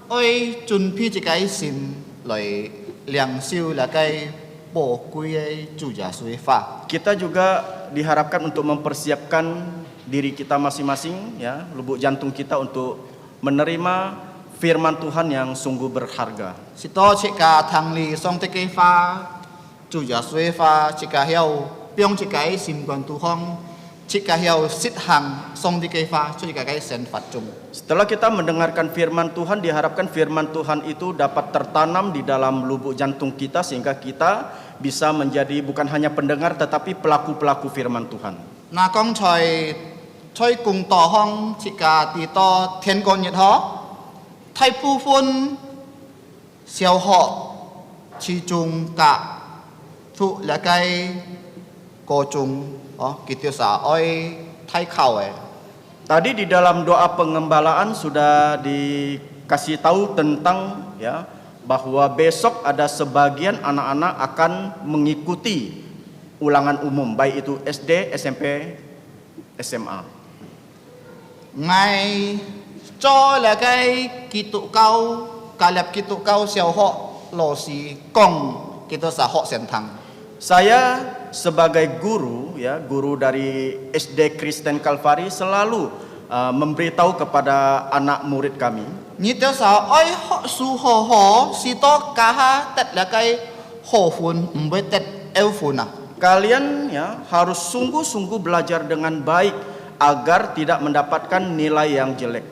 oi chuẩn bị jika xin lời liang siu là cái bộ quy chủ giả suy pha. Kita juga diharapkan untuk mempersiapkan diri kita masing-masing ya, lubuk jantung kita untuk menerima firman Tuhan yang sungguh berharga. Sito jika thang li song te cái pha chủ giả suy pha jika hiao biong jika xin quan tu hong jika hiao sit hang song te cái pha cho jika cái sen phật chung. Setelah kita mendengarkan firman Tuhan, diharapkan firman Tuhan itu dapat tertanam di dalam lubuk jantung kita sehingga kita bisa menjadi bukan hanya pendengar tetapi pelaku-pelaku firman Tuhan. Na kong choi kung to hong jika ti to thiên con nhiệt ho thay pu phun xiao họ chi chung cả thu là cái cô chung gitu sa oi thay khẩu Tadi di dalam doa pengembalaan sudah dikasih tahu tentang ya bahwa besok ada sebagian anak-anak akan mengikuti ulangan umum baik itu SD, SMP, SMA. Ngày cho là cái kỳ tụ cao cả lập kỳ tụ cao xiao họ lò xì công gitu sa họ sen thang. Saya sebagai guru ya, guru dari SD Kristen Kalvari selalu memberitahu kepada anak murid kami. Như tiêu sa oi họ su họ si to cả ha tết là cái họ phun với tết eo phun à. Kalian ya harus sungguh-sungguh belajar dengan baik agar tidak mendapatkan nilai yang jelek.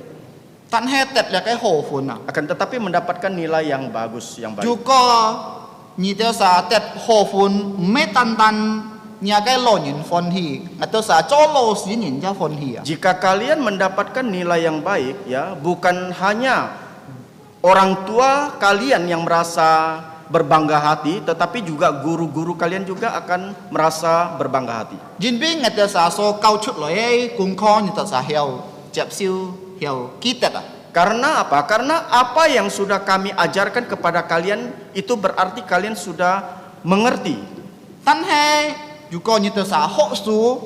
Tan he tết là cái họ phun à. Akan tetapi mendapatkan nilai yang bagus, yang baik. Juga như tiêu sa tết họ phun mấy tan nhà cái lò nhìn phun hi, tiêu sa cho lò xí nhìn cho phun hi à. Jika kalian mendapatkan nilai yang baik ya, bukan hanya orang tua kalian yang merasa berbangga hati, tetapi juga guru-guru kalian juga akan merasa berbangga hati. Jin bi ngat sa so cao chút loi cung kho như sa hiao chep siu hiao kitet à. Karena apa? Karena apa yang sudah kami ajarkan kepada kalian itu berarti kalian sudah mengerti. Tan he juga như sa họ su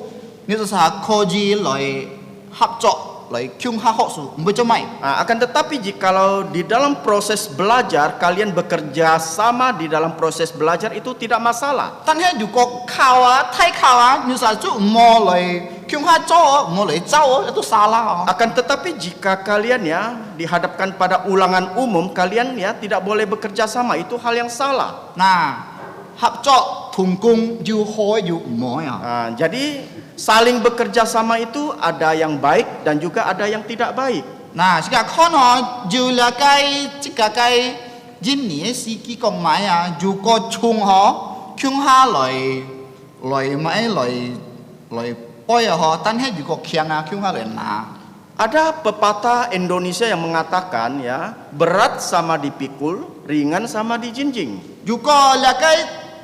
như sa koji loi hap chok loi kyung ha họ su mbe cho mai. Akan tetapi jikalau di dalam proses belajar kalian bekerja sama di dalam proses belajar itu tidak masalah. Tan he juga kawa thai kawa như sa chu mo loi kyung ha cho mo loi chao itu salah. Akan tetapi jika kalian ya dihadapkan pada ulangan umum, kalian ya tidak boleh bekerja sama, itu hal yang salah. Nah, hap chok thung kung yu ho yu mo ya. Jadi saling bekerja sama itu ada yang baik dan juga ada yang tidak baik. Nah, jika kono yu là cái jin ni si ki kong mai à, yu ko chung ho kyung ha loi mai loi poi ho tan he yu ko kyang a kyung ha le na. Ada pepatah Indonesia yang mengatakan ya, berat sama dipikul, ringan sama dijinjing. Yu ko là cái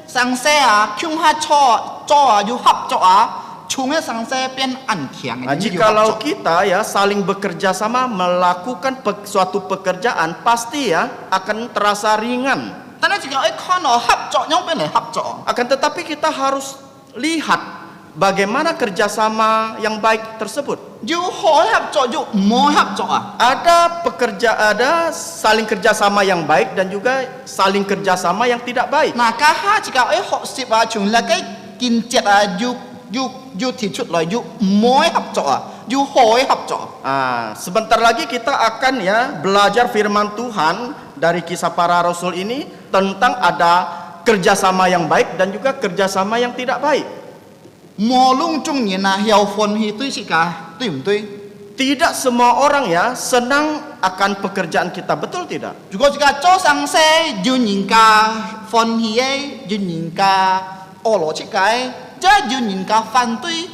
sang xe à kyung ha cho yu hap cho à chungnya sangse pian an kiang. Nah, jikalau kita ya saling bekerja sama melakukan suatu pekerjaan, pasti ya akan terasa ringan. Tapi jika kono hap cok nyong pian hap cok. Akan tetapi kita harus lihat bagaimana kerjasama yang baik tersebut. Ju ho hap cok ju mo hap cok ah. Ada saling kerjasama yang baik dan juga saling kerjasama yang tidak baik. Nah kaha jika ho sip ah chung lah kai kin jet ah ju thi chut loi ju mo hap cok ah. Ju ho hap cok. Sebentar lagi kita akan ya belajar firman Tuhan dari Kisah Para Rasul ini tentang ada kerjasama yang baik dan juga kerjasama yang tidak baik. Mo lung chung ni na hiao fon hi tui sika, tui tui. Tidak semua orang ya senang akan pekerjaan kita, betul tidak? Juga jika cho sang se ju ning ka fon hi ai, ju ning ka olo chikai, ja ju ning ka fan tui,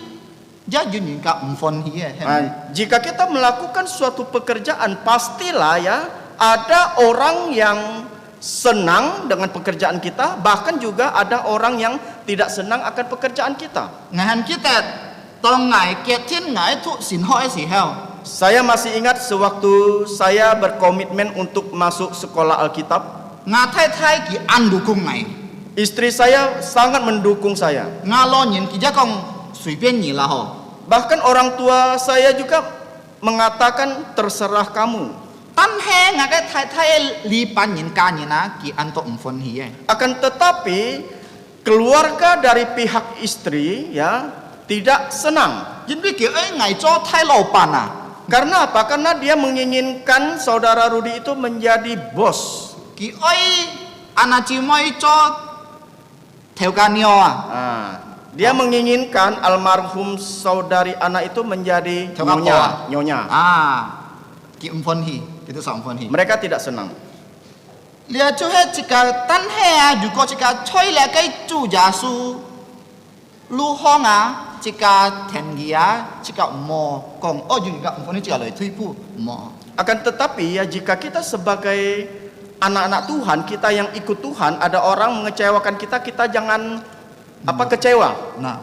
ja ju ning ka fon hi ai. Jika kita melakukan suatu pekerjaan, pastilah ya ada orang yang senang dengan pekerjaan kita, bahkan juga ada orang yang tidak senang akan pekerjaan kita. Ngahan kita tong ngai kiat tin ngai tu sin ho ai si hao. Saya masih ingat sewaktu saya berkomitmen untuk masuk sekolah Alkitab. Nga thai ki an dukung ngai. Istri saya sangat mendukung saya. Nga lo nyen ki ja kong sui bian ni lah ho. Bahkan orang tua saya juga mengatakan terserah kamu. Tan he nga kai thai li pan nyen ka nyen na ki an to fon hi ai. Akan tetapi keluarga dari pihak istri ya tidak senang. Jin bi ki ai ngai cho thai lo pan ah. Karena apa? Karena dia menginginkan saudara Rudi itu menjadi bos. Ki ai anachi moi cho theo ka nio ah. Dia menginginkan almarhum saudari Ana itu menjadi Theo ka nyonya, po, nyonya. Ki fon hi, itu sang fon hi. Mereka tidak senang. Lia chu he chika tan he ah du ko chika choi la kai chu ja su lu hong ah chika ten gia chika mo kong oh ju ga fon hi chika loi thui pu mo. Akan tetapi ya jika kita sebagai anak-anak Tuhan, kita yang ikut Tuhan, ada orang mengecewakan kita, kita jangan kecewa. Nah,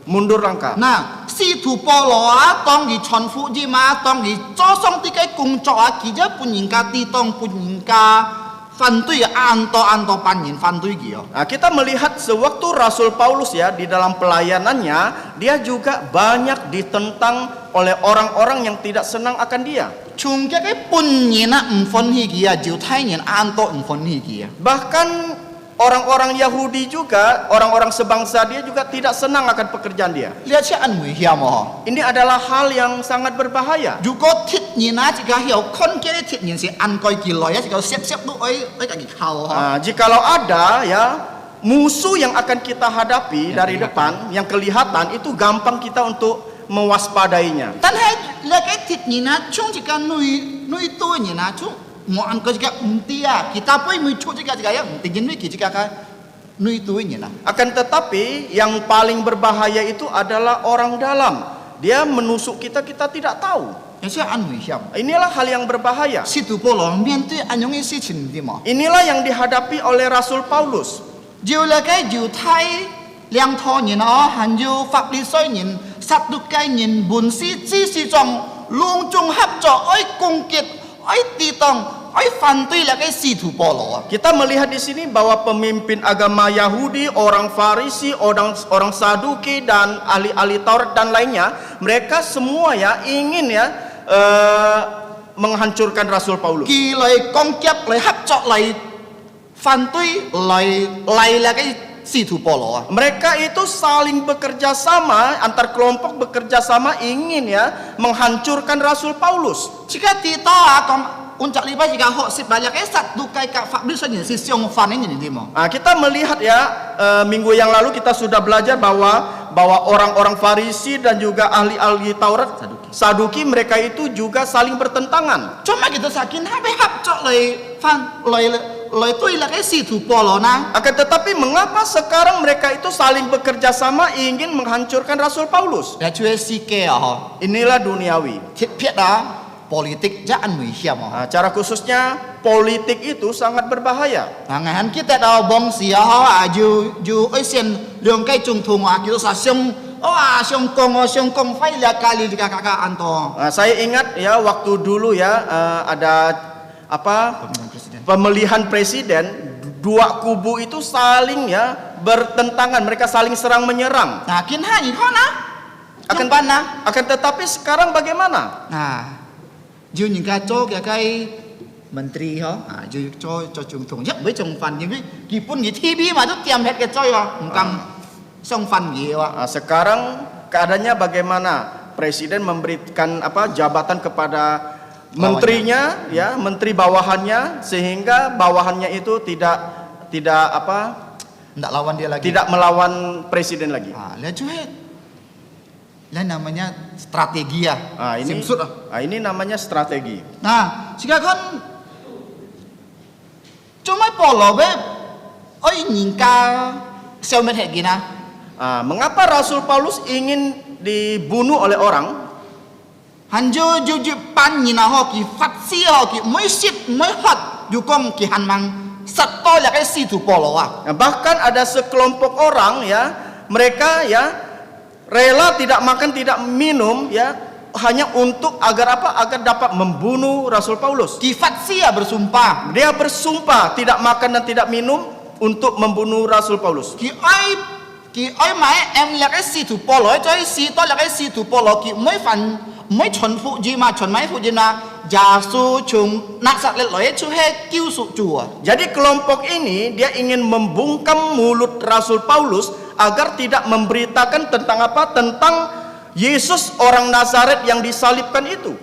Mundur langkah. Nah, si tu polo ah tong gi chon fu ji ma tong gi cho song ti kai kung cho ah ki ja pun yin ka ti tong pun yin ka fan tui an to pan yin fan tui gi yo. Nah, kita melihat sewaktu Rasul Paulus ya di dalam pelayanannya, dia juga banyak ditentang oleh orang-orang yang tidak senang akan dia. Chung kia kai pun yin na fon hi gi ya jiu thai yin an to fon hi gi ya. Bahkan orang-orang Yahudi juga, orang-orang sebangsa dia juga tidak senang akan pekerjaan dia. Lihat si an mui hiam oh. Ini adalah hal yang sangat berbahaya. Juga tit yin na jika hiau kon kia tit yin si an koi ki loy ya jika siap-siap tu oi ka gi khao ho. Jikalau ada ya musuh yang akan kita hadapi dari depan yang kelihatan, itu gampang kita untuk mewaspadainya. Tan hai lihat kai tit yin na chung jika nui tu yin na chung mo an ko jika untia kita pun mui chu jika ya tingin nui ki jika ka nui tu yin na. Akan tetapi yang paling berbahaya itu adalah orang dalam. Dia menusuk kita, kita tidak tahu. Ya si an mui hiam. Inilah hal yang berbahaya. Si tu polo mian tu an yong si chin di mo. Inilah yang dihadapi oleh Rasul Paulus. Jiu la kai jiu thai liang tho yin oh han jiu fap li soi yin sat du kai yin bun si chi si chong lung chung hap cho oi kung kit oi ti tong oi fan tui la kai si tu polo. Kita melihat di sini bahwa pemimpin agama Yahudi, orang Farisi, orang Saduki dan ahli-ahli Taurat dan lainnya, mereka semua ya ingin ya menghancurkan Rasul Paulus. Ki lai kong kiap lai hap cho lai fan tui lai la kai si tu polo. Mereka itu saling bekerja sama, antar kelompok bekerja sama ingin ya menghancurkan Rasul Paulus. Jika tito kong uncak liba jika hok sip banyak sat du kai ka fap li soi yin si siong fan yin di mo. Kita melihat ya minggu yang lalu kita sudah belajar bahwa orang-orang Farisi dan juga ahli-ahli Taurat Saduki mereka itu juga saling bertentangan. Cuma gitu sakin habe hap cok lai fan lai tui la kai si tu polo na. Akan tetapi mengapa sekarang mereka itu saling bekerja sama ingin menghancurkan Rasul Paulus? Ya cue si ke ho. Inilah duniawi. Tit piet da politik jaan mui hiam ho. Cara khususnya politik itu sangat berbahaya. Ngahan kita da bong sia ho aju ju oi sian leong kai chung thung a ki sa siong Xiong Kong fai lah kali di kakak anto. Saya ingat ya waktu dulu ya ada apa pemilihan presiden, dua kubu itu saling ya bertentangan, mereka saling serang menyerang. Nah, kin ha ni kau na? Akan tetapi sekarang bagaimana? Nah, Jun những cái chỗ cái menteri ho, Jun cho chung thùng nhất với chung phần như vậy, kỳ pun như TV mà tuh tiêm hết cái chơi ho, ngam song phần gì ho. Sekarang keadaannya bagaimana? Presiden memberikan apa jabatan kepada menterinya, ya menteri bawahannya, sehingga bawahannya itu tidak lawan dia lagi. Tidak melawan presiden lagi. Lihat cuy. Lah namanya strategi ya. Ini namanya strategi. Nah, jika kan cuma polo be, nyingka xiaomet het gina. Mengapa Rasul Paulus ingin dibunuh oleh orang? Hanjo juju pan nyina ho ki fatsi ho ki moi sip moi hot jukong ki hanmang sato la kai si tu polo Bahkan ada sekelompok orang ya, mereka ya rela tidak makan tidak minum ya hanya untuk agar apa? Agar dapat membunuh Rasul Paulus. Kifatsia bersumpah. Dia bersumpah tidak makan dan tidak minum untuk membunuh Rasul Paulus. Ki ai mai em la cái si tu polo choi si to la cái si tu polo ki mới chuẩn phụ gì mà chuẩn mấy phụ gì mà giả su chung nak sak let loi chu he kiu su chua. Jadi kelompok ini dia ingin membungkam mulut Rasul Paulus agar tidak memberitakan tentang apa? Tentang Yesus orang Nazaret yang disalibkan itu.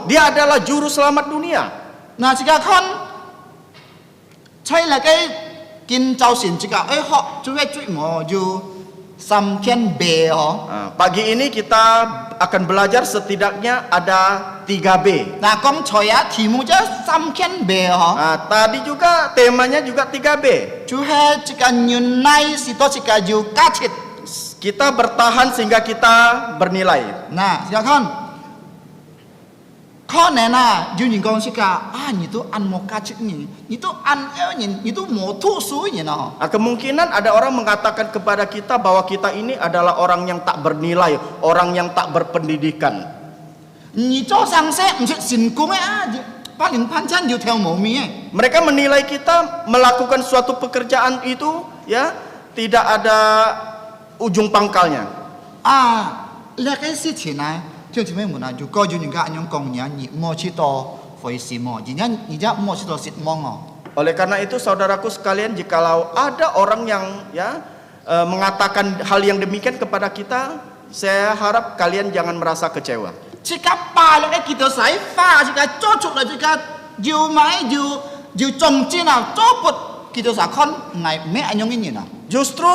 Dia adalah juru selamat dunia. Nah, jika kan saya lagi kin chao sin jika ho chu he cui mo ju sam ken be ho. Pagi ini kita akan belajar setidaknya ada 3B. Nah, kong choya timu ja sam ken be ho. Tadi juga temanya juga 3B. Chu he jika nyunai sito jika ju kacit. Kita bertahan sehingga kita bernilai. Nah, jika kan kau nena junin kong jika ni tu an mo kacit ni tu an ni tu mo tu su ni no. Kemungkinan ada orang mengatakan kepada kita bahwa kita ini adalah orang yang tak bernilai, orang yang tak berpendidikan. Mereka menilai kita melakukan suatu pekerjaan itu ya tidak ada ujung pangkalnya. Oleh karena itu saudaraku sekalian, jikalau ada orang yang ya mengatakan hal yang demikian kepada kita, saya harap kalian jangan merasa kecewa. Jika paling kita saya jika cocok lah jika jiu mai jiu congcin copot kita sakon ngai me anyong ini nah. Justru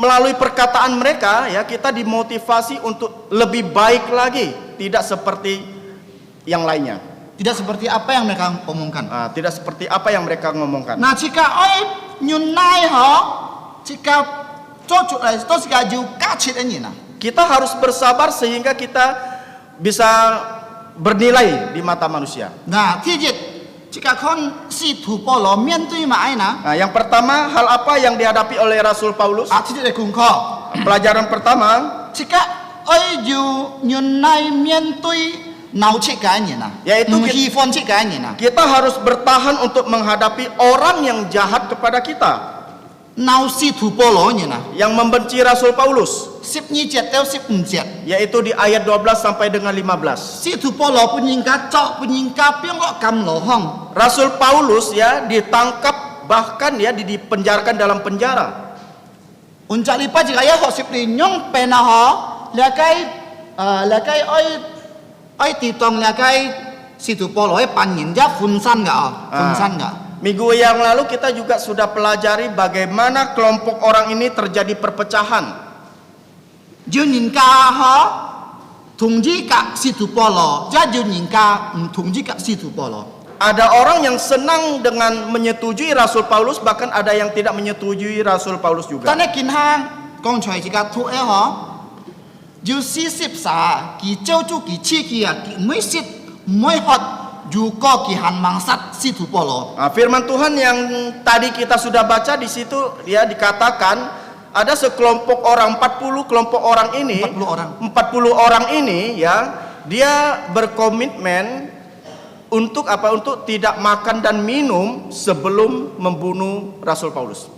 melalui perkataan mereka ya kita dimotivasi untuk lebih baik lagi, tidak seperti yang lainnya. Tidak seperti apa yang mereka omongkan. Tidak seperti apa yang mereka ngomongkan. Nah, jika nyunai ho, jika cocok lah itu jika jiu kacit ini nah. Kita harus bersabar sehingga kita bisa bernilai di mata manusia. Nah, jika kon si tu polo mientui ma aina. Yang pertama, hal apa yang dihadapi oleh Rasul Paulus? Pelajaran pertama, jika ju nyunai mientui nau cikanya nah. Yaitu kita harus bertahan untuk menghadapi orang yang jahat kepada kita. Nau si tu polo nah. Yang membenci Rasul Paulus. Yaitu di ayat 12 sampai dengan 15. Si tu polo penyingkat piang kok kam lohong. Rasul Paulus ya ditangkap, bahkan ya dipenjarakan dalam penjara. Uncak lipa jika ya kok sip nyong pena ho lakai oi titong lakai si tu polo panyin ja funsan enggak. Minggu yang lalu kita juga sudah pelajari bagaimana kelompok orang ini terjadi perpecahan. Junin ka ho tungji ka situ polo, junin ka tungji ka situ polo. Ada orang yang senang dengan menyetujui Rasul Paulus, bahkan ada yang tidak menyetujui Rasul Paulus juga. Tane kinhang kong choi jika tu ho ju si sip sa ki châu chu ki chi ki ki moi sit moi hot juga kihan mangsat situ polo. Firman Tuhan yang tadi kita sudah baca di situ dia dikatakan ada sekelompok orang 40 kelompok orang ini 40 orang. 40 orang ini ya, dia berkomitmen untuk apa? Untuk tidak makan dan minum sebelum membunuh Rasul Paulus.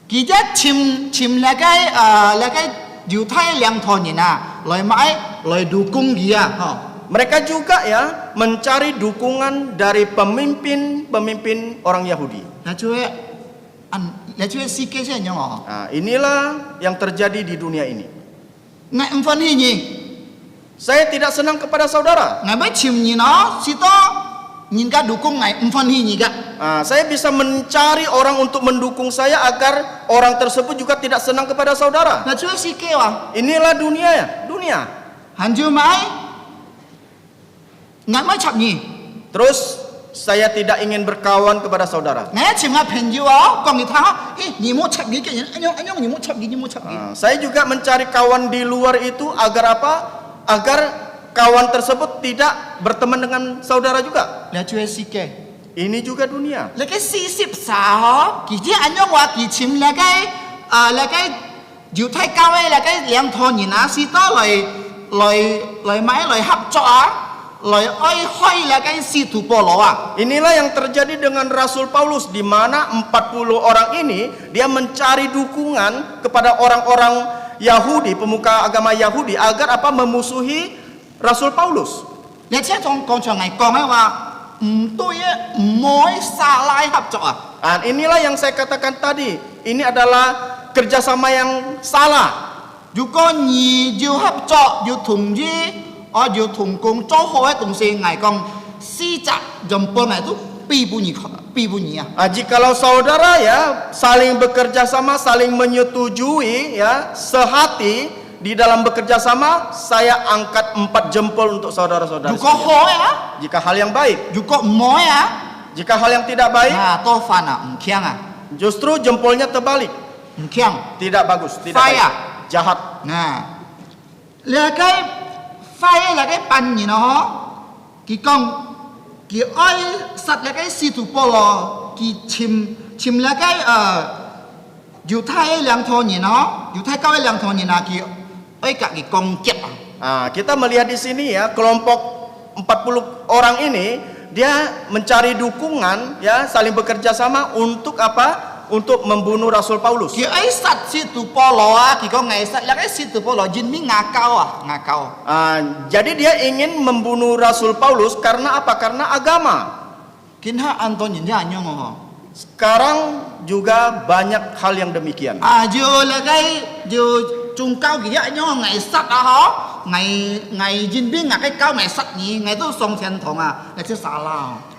Kita chim lagai犹太两头人啊，来买来dukung dia. Mereka juga ya mencari dukungan dari pemimpin orang Yahudi. Nah, inilah yang terjadi di dunia ini. Saya tidak senang kepada saudara. Saya bisa mencari orang untuk mendukung saya agar orang tersebut juga tidak senang kepada saudara. Inilah dunia ya, dunia. Terus saya tidak ingin berkawan kepada saudara. Saya juga mencari kawan di luar itu agar apa? Agar kawan tersebut tidak berteman dengan saudara juga. Ini juga dunia. Inilah yang terjadi dengan Rasul Paulus, di mana 40 orang ini dia mencari dukungan kepada orang-orang Yahudi, pemuka agama Yahudi, agar apa? Memusuhi Rasul Paulus. Dan inilah yang saya katakan tadi, ini adalah kerjasama yang salah. Jikalau saudara ya saling bekerja sama, saling menyetujui ya, sehati di dalam bekerja sama, saya angkat 4 jempol untuk saudara-saudara. Jika hal yang baik. Jika hal yang tidak baik, justru jempolnya terbalik. Tidak bagus, tidak baik. Jahat. Kita melihat di sini ya, kelompok 40 orang ini dia mencari dukungan ya, saling bekerja sama untuk apa? Untuk membunuh Rasul Paulus. Jadi dia ingin membunuh Rasul Paulus karena apa? Karena agama. Sekarang juga banyak hal yang demikian.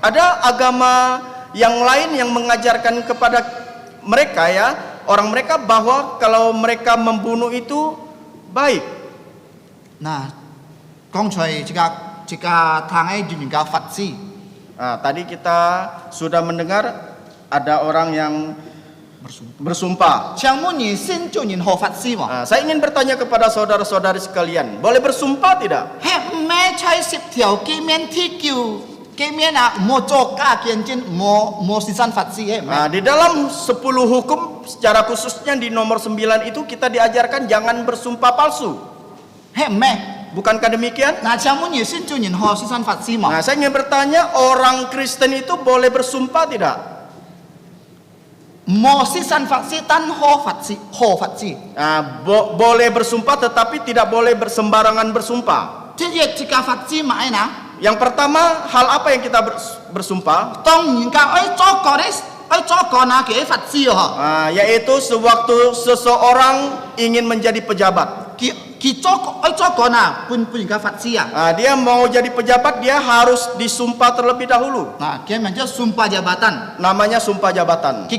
Ada agama yang lain yang mengajarkan kepada mereka ya, orang mereka, bahwa kalau mereka membunuh itu baik. Tadi kita sudah mendengar ada orang yang bersumpah. Saya ingin bertanya kepada saudara-saudari sekalian, boleh bersumpah tidak? Di dalam 10 hukum secara khususnya di nomor 9 itu kita diajarkan jangan bersumpah palsu. Bukankah demikian? Saya ingin bertanya, orang Kristen itu boleh bersumpah tidak? Boleh bersumpah tetapi tidak boleh sembarangan bersumpah. Yang pertama, hal apa yang kita bersumpah? Yaitu sewaktu seseorang ingin menjadi pejabat. Dia mau jadi pejabat, dia harus disumpah terlebih dahulu. Namanya sumpah jabatan.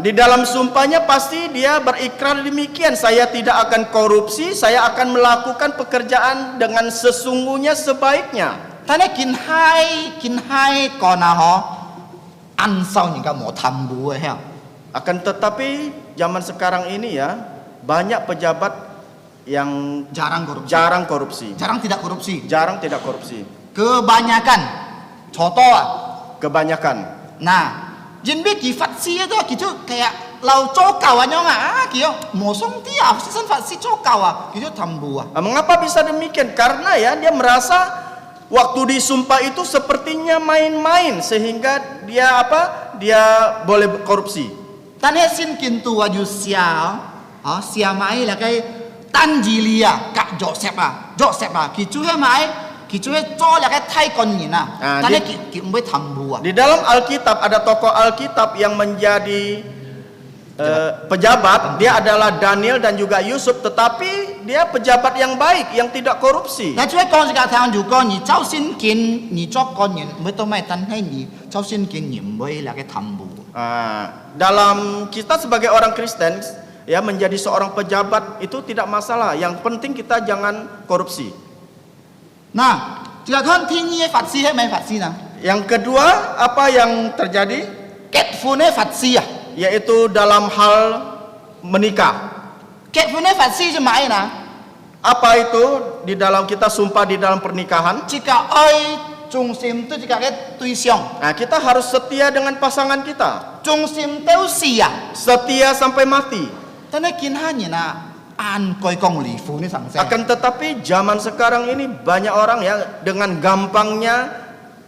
Di dalam sumpahnya pasti dia berikrar demikian, saya tidak akan korupsi, saya akan melakukan pekerjaan dengan sesungguhnya sebaiknya. Akan tetapi zaman sekarang ini ya, banyak pejabat yang jarang korupsi. jarang korupsi. Jarang tidak korupsi. Jarang tidak korupsi. Kebanyakan. Contoh. Kebanyakan. Nah, jinbi ki fatsi itu gitu kayak lau cokau aja gitu. Mosong tiap season fatsi cokau gitu tambu. Mengapa bisa demikian? Karena ya dia merasa waktu disumpah itu sepertinya main-main sehingga dia dia boleh korupsi. Tanya sin kintu waju sia, sia mai lah kai Tanjilia kak Joseph kicu he mai kicu he co lah kai Thai kon ni na. Tanya ki umbai tambu. Di dalam Alkitab ada tokoh Alkitab yang menjadi pejabat, dia adalah Daniel dan juga Yusuf, tetapi dia pejabat yang baik, yang tidak korupsi. Nah, cuy kong sekarang tang juga ni cao sin kin ni cok kon ni, betul mai tan hai ni cao sin kin ni boleh lah ke tambu. Dalam kita sebagai orang Kristen, ya menjadi seorang pejabat itu tidak masalah. Yang penting kita jangan korupsi. Nah, jika kan tinggi fatsi hai mai fatsi na. Yang kedua, apa yang terjadi? Ket fune fatsi ya. Yaitu dalam hal menikah. Ket fune fatsi je mai na. Apa itu di dalam kita sumpah di dalam pernikahan? Jika oi trung sim tu jika ke tui siong. Nah, kita harus setia dengan pasangan kita. Trung sim teu sia. Setia sampai mati. Tana kin hanya na an koi kong li fu ni sang se. Akan tetapi zaman sekarang ini banyak orang yang dengan gampangnya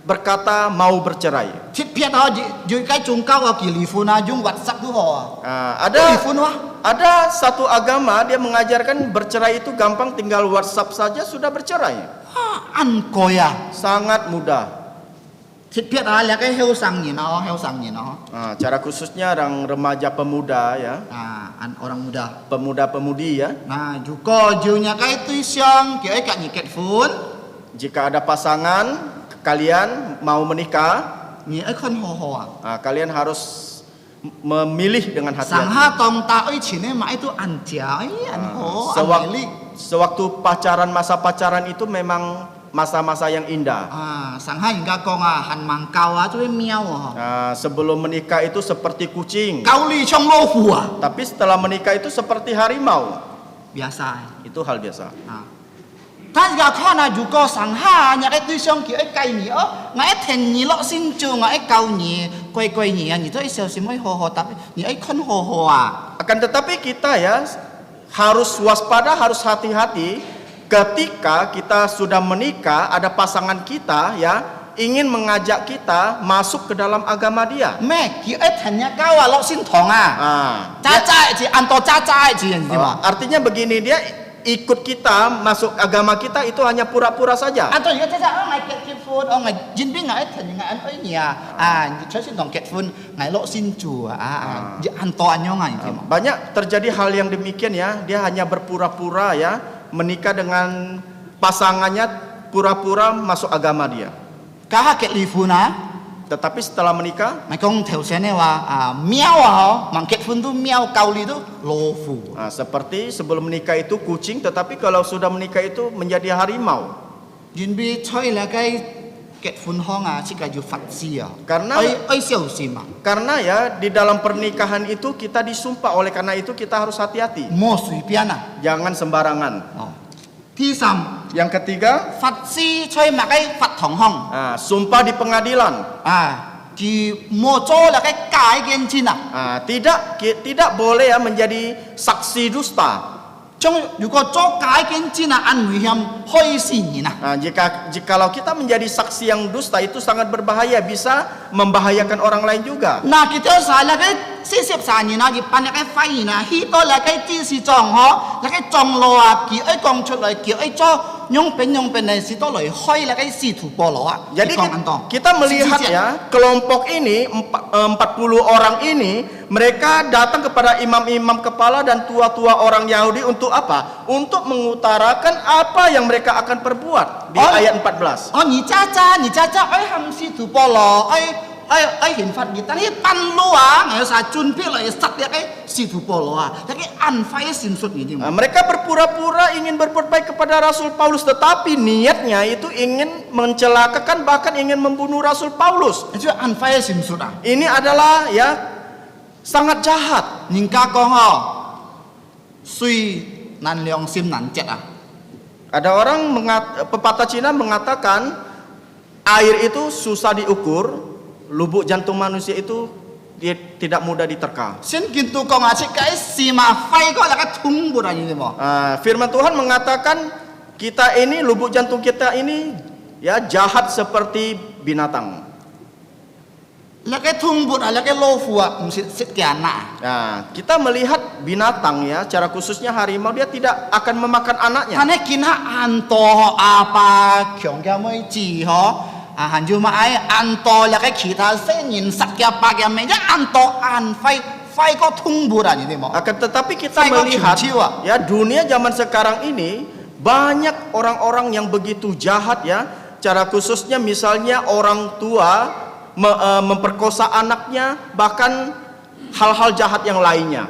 berkata mau bercerai. Chit piat ho ju kai chung kau ki li fu na jung WhatsApp tu ho. Ada satu agama dia mengajarkan bercerai itu gampang, tinggal WhatsApp saja sudah bercerai. An koya. Sangat mudah. Chit piat lah kai heu sang ni no. Cara khususnya orang remaja pemuda ya. An orang muda. Pemuda-pemudi ya. Nah, juga junya kai tui siong ki ai kat ni ket fun. Jika ada pasangan kalian mau menikah, Ni ai kon ho. kalian harus memilih dengan Sang hati-hati. ha tong ta oi chine ma itu an jia an ho an li. Sewaktu pacaran, masa pacaran itu memang masa-masa yang indah. Sang ha hingga kong han mang kau tu miao ho. Sebelum menikah itu seperti kucing, Kau li chong lo hu tapi setelah menikah itu seperti harimau. biasa. Itu hal biasa. Ta ga khona ju ko sang ha nya kai tui siong ki ai kai ni ngai ten ni lo sin chu ngai kau ni koi ni ni to ai xiao sim ai ho tapi ni ai kon ho Akan tetapi kita ya harus waspada, harus hati-hati ketika kita sudah menikah, ada pasangan kita ya ingin mengajak kita masuk ke dalam agama dia. Me ki ai ten nya kau lo sin thong Caca ji an to caca ji ni ma. Artinya begini, dia ikut kita masuk agama kita itu hanya pura-pura saja. An to ya caca ngai ket phone ngai jin bi ngai ten ngai an oi nia ni choi sin dong ket phone ngai lo sin chu ji an to an yo ngai ji ma. Banyak terjadi hal yang demikian ya, dia hanya berpura-pura ya menikah dengan pasangannya, pura-pura masuk agama dia. Ka ha ket li fu na Tetapi setelah menikah, mai kong theo sen ne wa miao mang ket phone tu miao kau li tu lo fu. seperti sebelum menikah itu kucing, tetapi kalau sudah menikah itu menjadi harimau. Jin bi choi la kai ket phone hong chika ju fat si Karena ai xiao si ma. Karena ya di dalam pernikahan itu kita disumpah, oleh karena itu kita harus hati-hati. Mo sui piana. Jangan sembarangan. Ti sam Yang ketiga, fat si choi ma kai fat thong hong. sumpah di pengadilan. Ki mo cho la kai kai gen chin Tidak boleh ya menjadi saksi dusta. Chong yu ko cho kai gen chin an wi hiam hoi si ni na. Jikalau kita menjadi saksi yang dusta itu sangat berbahaya, bisa membahayakan orang lain juga. Na ki teo sa la kai si sep sa ni na ki pan la kai fai ni na hi to la kai ti si chong ho la kai chong lo ki ai kong chu lai ki ai cho nyong pen nei si to lai hoi la kai si tu po lo Jadi kita melihat ya, kelompok ini 40 orang ini mereka datang kepada imam-imam kepala dan tua-tua orang Yahudi untuk apa? Untuk mengutarakan apa yang mereka akan perbuat di ayat 14. Ni caca ai ham si tu po lo ai hin fat ni tan hi pan lo ngai sa chun pi lai sat ya kai si tu po lo tapi an fai sin sut ni. Mereka berpura-pura ingin berbuat baik kepada Rasul Paulus, tetapi niatnya itu ingin mencelakakan, bahkan ingin membunuh Rasul Paulus. Itu an fai sin sut Ini adalah ya sangat jahat. Ningka kong ho sui nan leong sim nan jet ah. Ada orang pepatah Cina mengatakan air itu susah diukur, lubuk jantung manusia itu dia tidak mudah diterka. Sin gitu kong acik kai sima fai kok laka tung buran ini mo. Firman Tuhan mengatakan kita ini, lubuk jantung kita ini ya jahat seperti binatang. Laka tung buran laka lo fua mesti sekiana. Nah, kita melihat binatang ya, secara khususnya harimau, dia tidak akan memakan anaknya. Tane kinha anto apa kyong kya moi ji ho. Hanju ma ai anto laka kita senin sakya pakya meja anto an fai kok tung buran ini mo. Akan tetapi kita Saya kok melihat jiwa. ya dunia zaman sekarang ini banyak orang-orang yang begitu jahat ya, secara khususnya misalnya orang tua memperkosa anaknya, bahkan hal-hal jahat yang lainnya.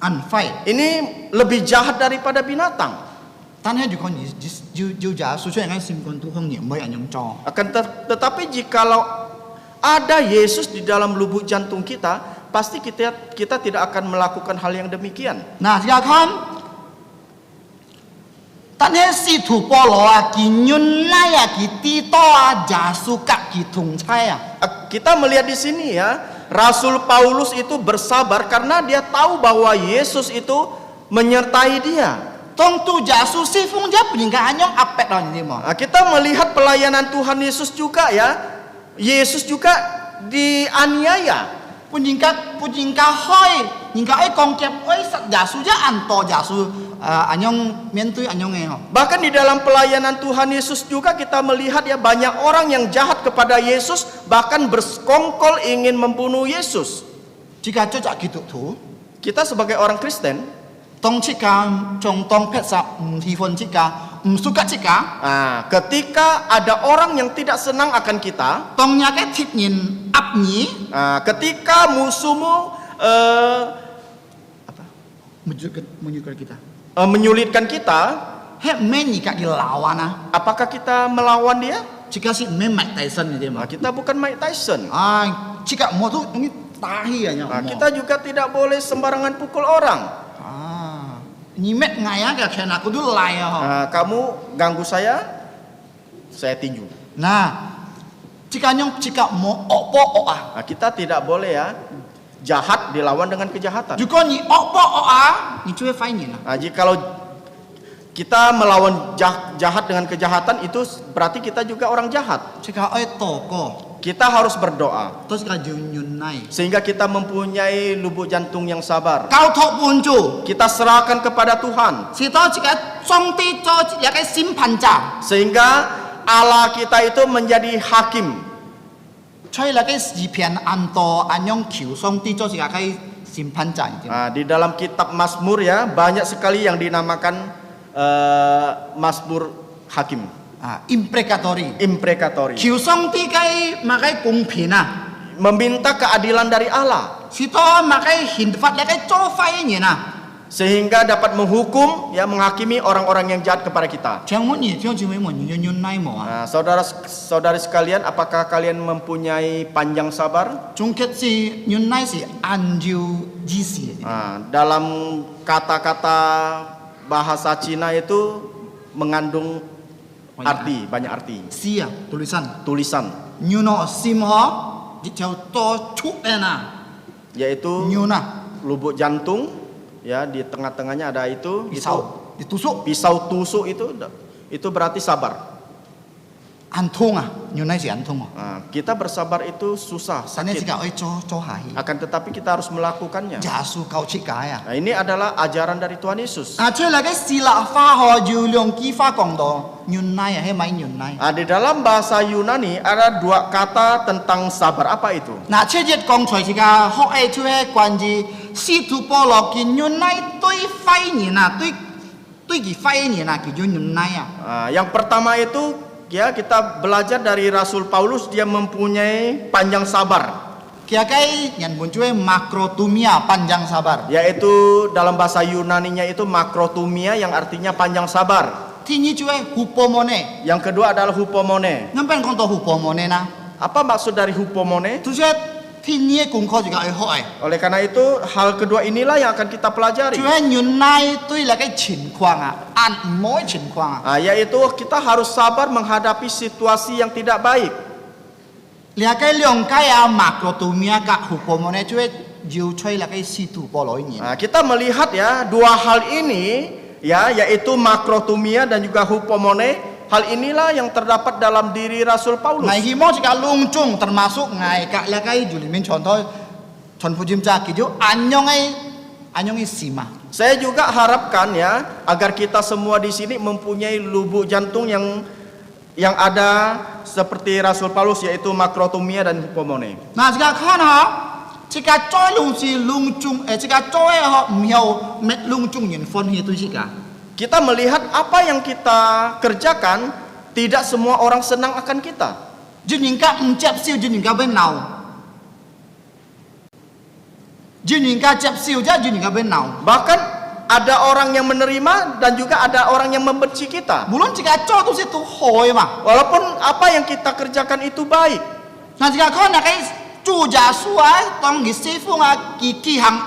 An fai. Ini lebih jahat daripada binatang. Tanya juga ni juga sesuai dengan simpon Tuhan ni mai anyong cho. Akan tetapi jikalau ada Yesus di dalam lubuk jantung kita, pasti kita tidak akan melakukan hal yang demikian. Nah, silakan. Tanya si tu polo ki nyun ya ki tito aja suka ki tung caya. Kita melihat di sini ya, Rasul Paulus itu bersabar karena dia tahu bahwa Yesus itu menyertai dia. Tong tu jasu si fung dia peningkat anyong apet lah ni mo. Kita melihat pelayanan Tuhan Yesus juga ya. Yesus juga dianiaya. Peningkat hoi, ningkat ai kong kep ai sak jasu ja anto jasu anyong mentui anyong ho. Bahkan di dalam pelayanan Tuhan Yesus juga kita melihat ya banyak orang yang jahat kepada Yesus, bahkan bersekongkol ingin membunuh Yesus. Jika cocok gitu tu, Kita sebagai orang Kristen, tong cika cong tong pet sa tifon cika suka cika. Ketika ada orang yang tidak senang akan kita, Tong nyake tip nyin ap nyi ketika musuhmu menyukai kita. menyulitkan kita, He men ni kak dilawan ah. apakah kita melawan dia? Jika si men Mike Tyson ni dia mah. Kita bukan Mike Tyson. Jika mau tu ini tahi aja. Kita juga tidak boleh sembarangan pukul orang. Ni met ngaya ke kena aku dulu lah ya. Kamu ganggu saya tinju. Nah, jika mau opo ah. Kita tidak boleh ya jahat dilawan dengan kejahatan. Juga ni opo ah, ni cuy fine lah. Jikalau kita melawan jahat dengan kejahatan, itu berarti kita juga orang jahat. Jika toko, Kita harus berdoa terus jika junyun nai. sehingga kita mempunyai lubuk jantung yang sabar. Kau tok puncu. Kita serahkan kepada Tuhan Si tahu jika song ti cho ya kai simpan ja. sehingga Allah kita itu menjadi hakim. Cuy lagi si pian anto anyong kiu song ti cho jika kai simpan ja. Di dalam kitab Mazmur ya banyak sekali yang dinamakan Mazmur hakim, Imprecatori. Kiu song ti kai makai kungpin ah. meminta keadilan dari Allah Si to makai hindfat lagi cho fai ni nah. sehingga dapat menghukum ya, menghakimi orang-orang yang jahat kepada kita. Jangan mau ni, tiang cuma mau nyun nai mau ah. Saudara-saudari sekalian, apakah kalian mempunyai panjang sabar? Jungket si nyun nai si anju jisi. Dalam kata-kata bahasa Cina itu mengandung arti, banyak arti. Sia tulisan. Nyuno simho di jauh to cuk ena. Yaitu Nyuna lubuk jantung, ya di tengah-tengahnya ada itu. pisau ditusuk. Pisau tusuk itu berarti sabar. Antung ah, nyunai si antung. Kita bersabar itu susah, Sana si sakit. kau co hai. Akan tetapi kita harus melakukannya. Jasu kau cika ya. Ini adalah ajaran dari Tuhan Yesus. Cuy lagi sila fa ho juliong kifa kong do nyunai he mai nyunai. Di dalam bahasa Yunani ada dua kata tentang sabar. Apa itu? Nah cuy jet kong cuy jika ho cuy kuanji si tu polo ki nyunai tui fai ni na tui ki fai ni na ki nyunai ya. Yang pertama itu ya kita belajar dari Rasul Paulus, dia mempunyai panjang sabar. Kia kai yang muncul makrotumia panjang sabar. Yaitu dalam bahasa Yunaninya itu makrotumia yang artinya panjang sabar. Tini cuy hupomone. Yang kedua adalah hupomone. Nampak kong to hupomone na? Apa maksud dari hupomone? Tu jet thiên nhiên cũng có juga ai hỏi Oleh karena itu, hal kedua inilah yang akan kita pelajari. Chúa nhún nay tôi là cái情况啊按mỗi情况啊 Yaitu kita harus sabar menghadapi situasi yang tidak baik. là cái lượng cái macrotomia cả hormone Chúa yêu chơi là cái si tu bỏ lỗi nhỉ Kita melihat ya dua hal ini ya, yaitu makrotumia dan juga hupomone. Hal inilah yang terdapat dalam diri Rasul Paulus. ngày hi mo chỉ cả lung chung termasuk ngày cả là cái du lịch mình chọn thôi chọn phụ chim cha kiểu anh ấy sima Saya juga harapkan ya agar kita semua di sini mempunyai lubuk jantung yang ada seperti Rasul Paulus, yaitu makrotumia dan hupomone. nah chỉ cả con hả chỉ cả choi lung si lung chung chỉ cả choi họ miao met lung chung nhìn phone hi tôi chỉ cả Kita melihat apa yang kita kerjakan, tidak semua orang senang akan kita. chứ những cái chép siêu chứ những cái bên nào chứ những cái chép siêu chứ những cái bên nào Bahkan ada orang yang menerima dan juga ada orang yang membenci kita. 물론 chỉ cả cho tôi sẽ tu hồi mà Walaupun apa yang kita kerjakan itu baik. nah chỉ cả con là cái chủ gia suai tông cái sư phụ kỳ hàng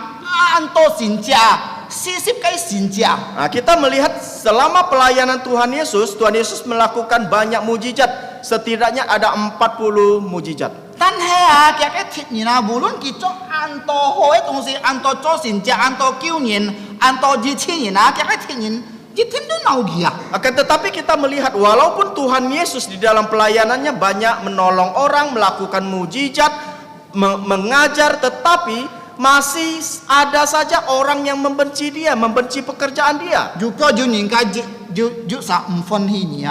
an to xin cha sisip cái xin cha Kita melihat selama pelayanan Tuhan Yesus melakukan banyak mujizat. Setidaknya ada 40 mujizat. tan he cái thịt như nào 물론 kỳ cho an to hồi tông sĩ an to cho xin cha an to kêu nhìn an to di chi như nào cái thịt nhìn di thịt nó nào kìa Akan tetapi kita melihat walaupun Tuhan Yesus di dalam pelayanannya banyak menolong orang, melakukan mujizat, mengajar, tetapi masih ada saja orang yang membenci dia, membenci pekerjaan dia. juga ju những cái ju sa phân hi nhỉ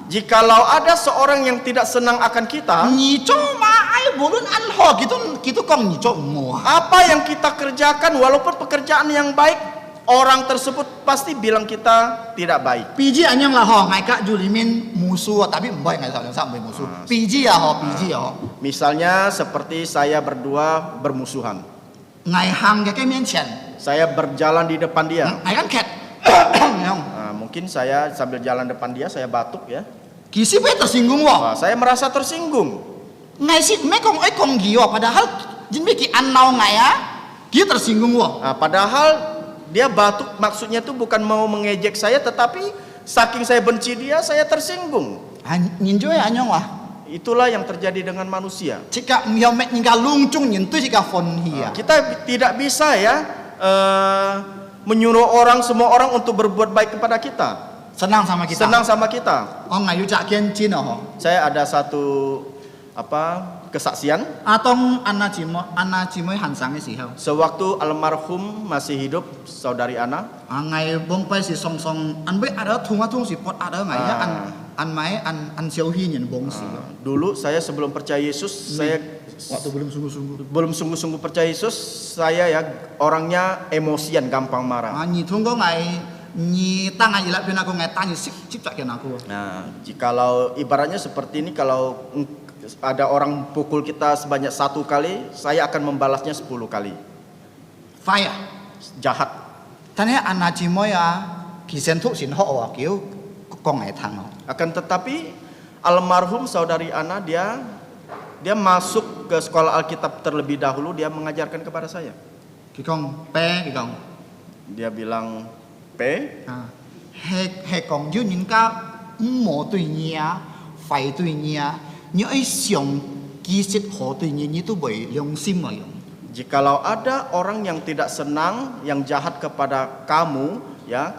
Jikalau ada seorang yang tidak senang akan kita, nhị cho mà ai 물론 ăn ho gitu con nhị cho mua apa yang kita kerjakan walaupun pekerjaan yang baik, orang tersebut pasti bilang kita tidak baik. PG anh em là họ ngày cả du lịch mình musuh tapi mbak ngày sao sao mình musuh PG ya họ PG ya họ Misalnya seperti saya berdua bermusuhan. ngày hàng cái miếng chén Saya berjalan di depan dia. ngày kan kẹt không Mungkin saya sambil jalan depan dia, saya batuk ya. kỳ sĩ bây tersinggung wah Saya merasa tersinggung. ngày sĩ mấy con gì wah padahal jin mấy kỳ ăn nau ngày á kia tersinggung wah Padahal dia batuk maksudnya itu bukan mau mengejek saya, tetapi saking saya benci dia, saya tersinggung. nhìn cho anh nhung wah Itulah yang terjadi dengan manusia. jika miao met những cái lung chung nhìn tôi jika phone hi à Kita tidak bisa ya menyuruh semua orang untuk berbuat baik kepada kita, senang sama kita senang sama kita. oh ngày yu chạ kiên chin họ Saya ada satu kesaksian. atong Anna chỉ mới hành sang cái gì không Sewaktu almarhum masih hidup, saudari Ana, ngày bông bay si song song anh biết ada thung si pot ada ngày ya anh mai anh siêu hi nhìn bông si dulu saya sebelum percaya Yesus, saya waktu belum sungguh-sungguh percaya Yesus, saya ya orangnya emosian, gampang marah. nhị thung có ngày nhị ta ngày lại bên aku ngày ta nhị ship tak kena aku Nah, jikalau ibaratnya seperti ini, kalau ada orang pukul kita sebanyak 1 kali, saya akan membalasnya 10 kali. phải à Jahat. thế nên anh chỉ mới kỳ sen thuốc xin họ à kiểu con ngày thằng họ Akan tetapi almarhum saudari Ana, dia masuk ke sekolah Alkitab terlebih dahulu, dia mengajarkan kepada saya. cái con bé cái con Dia bilang, "P, he con dưới những cái mổ tùy nhia phải tùy nhia những ấy xiong kỳ sĩ họ tùy nhia như tôi bị lòng sim mà jikalau ada orang yang tidak senang, yang jahat kepada kamu, ya,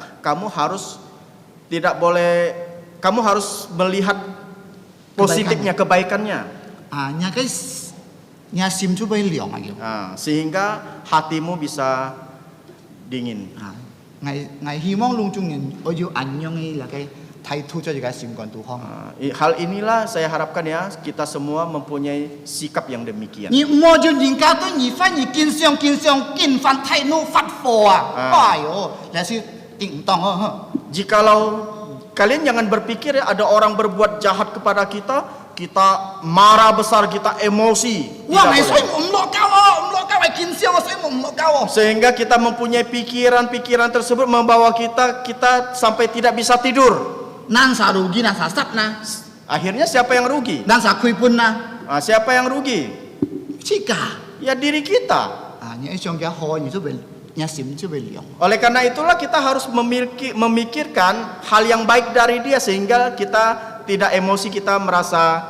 kamu harus melihat positifnya, kebaikannya. nhà cái nhà sim chú bay liều mà kiểu Sehingga hatimu bisa dingin. ngày hy vọng lung chung nhìn ở dưới anh nhung ấy là cái thay thu cho cái sim còn tu không Hal inilah saya harapkan ya, kita semua mempunyai sikap yang demikian. nhị mua cho nhìn cả tôi nhị phát nhị kinh xiong fan thay nu phát phò ai yo là sự tỉnh tòng Jikalau kalian jangan berpikir ya, ada orang berbuat jahat kepada kita, kita marah besar, kita emosi. wah Tidak ngày boleh. xoay một lọ cao ai kinh xiong xoay một lọ cao Sehingga kita mempunyai pikiran-pikiran tersebut membawa kita sampai tidak bisa tidur. nan sa rugi nan sa sap na Akhirnya siapa yang rugi? nan sa kui pun na Siapa yang rugi? Cika Ya diri kita. Những trong cái ho như thế về nhà sim chứ về liang. Oleh karena itulah kita harus memikirkan hal yang baik dari dia sehingga kita tidak emosi, kita merasa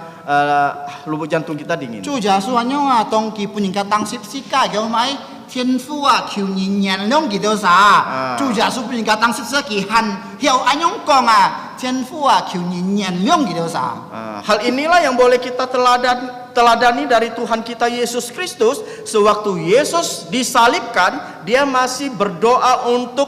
lubuk jantung kita dingin. Chú giả sử anh nhung à, tông kỳ bún cái tăng xếp xí cái kiểu máy thiên phu à, kiều nhìn nhận long kỳ đâu sa. Chú giả sử bún cái tăng xếp xí kỳ han hiểu anh nhung con à, thiên phu à, kiều nhìn nhận long kỳ đâu sa. Hal inilah yang boleh kita teladani dari Tuhan kita Yesus Kristus. Sewaktu Yesus disalibkan, dia masih berdoa untuk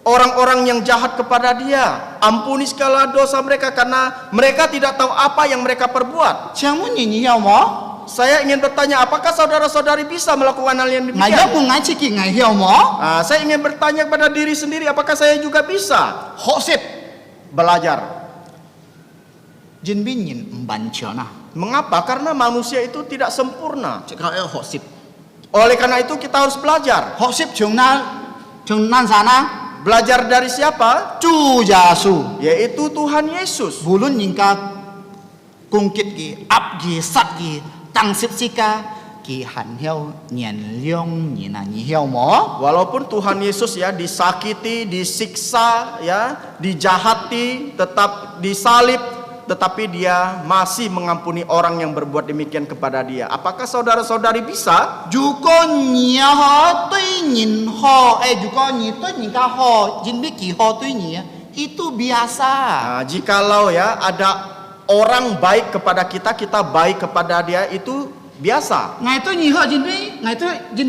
orang-orang yang jahat kepada dia. Ampuni segala dosa mereka karena mereka tidak tahu apa yang mereka perbuat. Jangan nhìn hiểu mo. Saya ingin bertanya, apakah saudara-saudari bisa melakukan hal yang Ngài demikian? giống ngài chỉ kỳ ngài hiểu mo. Saya ingin bertanya kepada diri sendiri, apakah saya juga bisa Họ xếp belajar? Jin bin nhìn ban chờ na. Mengapa? Karena manusia itu tidak sempurna. Chỉ có họ xếp. Oleh karena itu kita harus belajar. Họ xếp trường nan sa na. Belajar dari siapa? Chú giả sử Yaitu Tuhan Yesus. Bulun những cái cung kết kỳ áp kỳ sát kỳ tăng xếp xí ca kỳ hẳn heo nhận liông nhìn là nhìn heo mỏ. Walaupun Tuhan Yesus ya disakiti, disiksa, ya dijahati, tetap disalib, tetapi dia masih mengampuni orang yang berbuat demikian kepada dia. Apakah saudara-saudari bisa? Dù có nhia họ tuy nhìn họ, dù có nhìn tuy nhìn cả họ, jin biết kỳ họ tuy nhìn, itu biasa. Jikalau ya ada orang baik kepada kita, kita baik kepada dia, itu biasa. Ngày tôi nhìn họ jin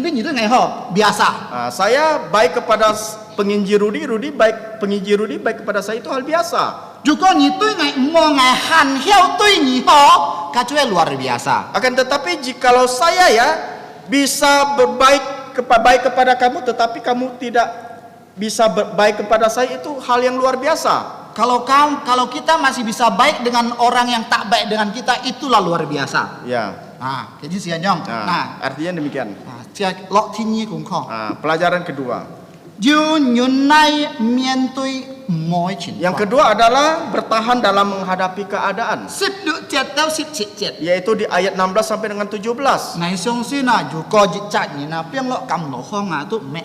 biết nhìn tôi ngày họ biasa. Saya baik kepada penginjil Rudi baik kepada saya, itu hal biasa. Dù có nhìn tôi ngày mò ngày hàn heo tôi nhìn họ, cái chuyện luar biasa. Akan tetapi jikalau saya ya bisa baik kepada kamu, tetapi kamu tidak bisa baik kepada saya, itu hal yang luar biasa. Kalau kita masih bisa baik dengan orang yang tak baik dengan kita, itulah luar biasa. Ya. Jadi sih Anyong. Artinya demikian. Lok tinyi cũng khó. Pelajaran kedua. Yang kedua adalah bertahan dalam menghadapi keadaan. Yaitu di ayat 16 sampai dengan 17. Ngày xong xí là dù có dịch chạy như là biếng lọ cầm lọ khoang tụi mẹ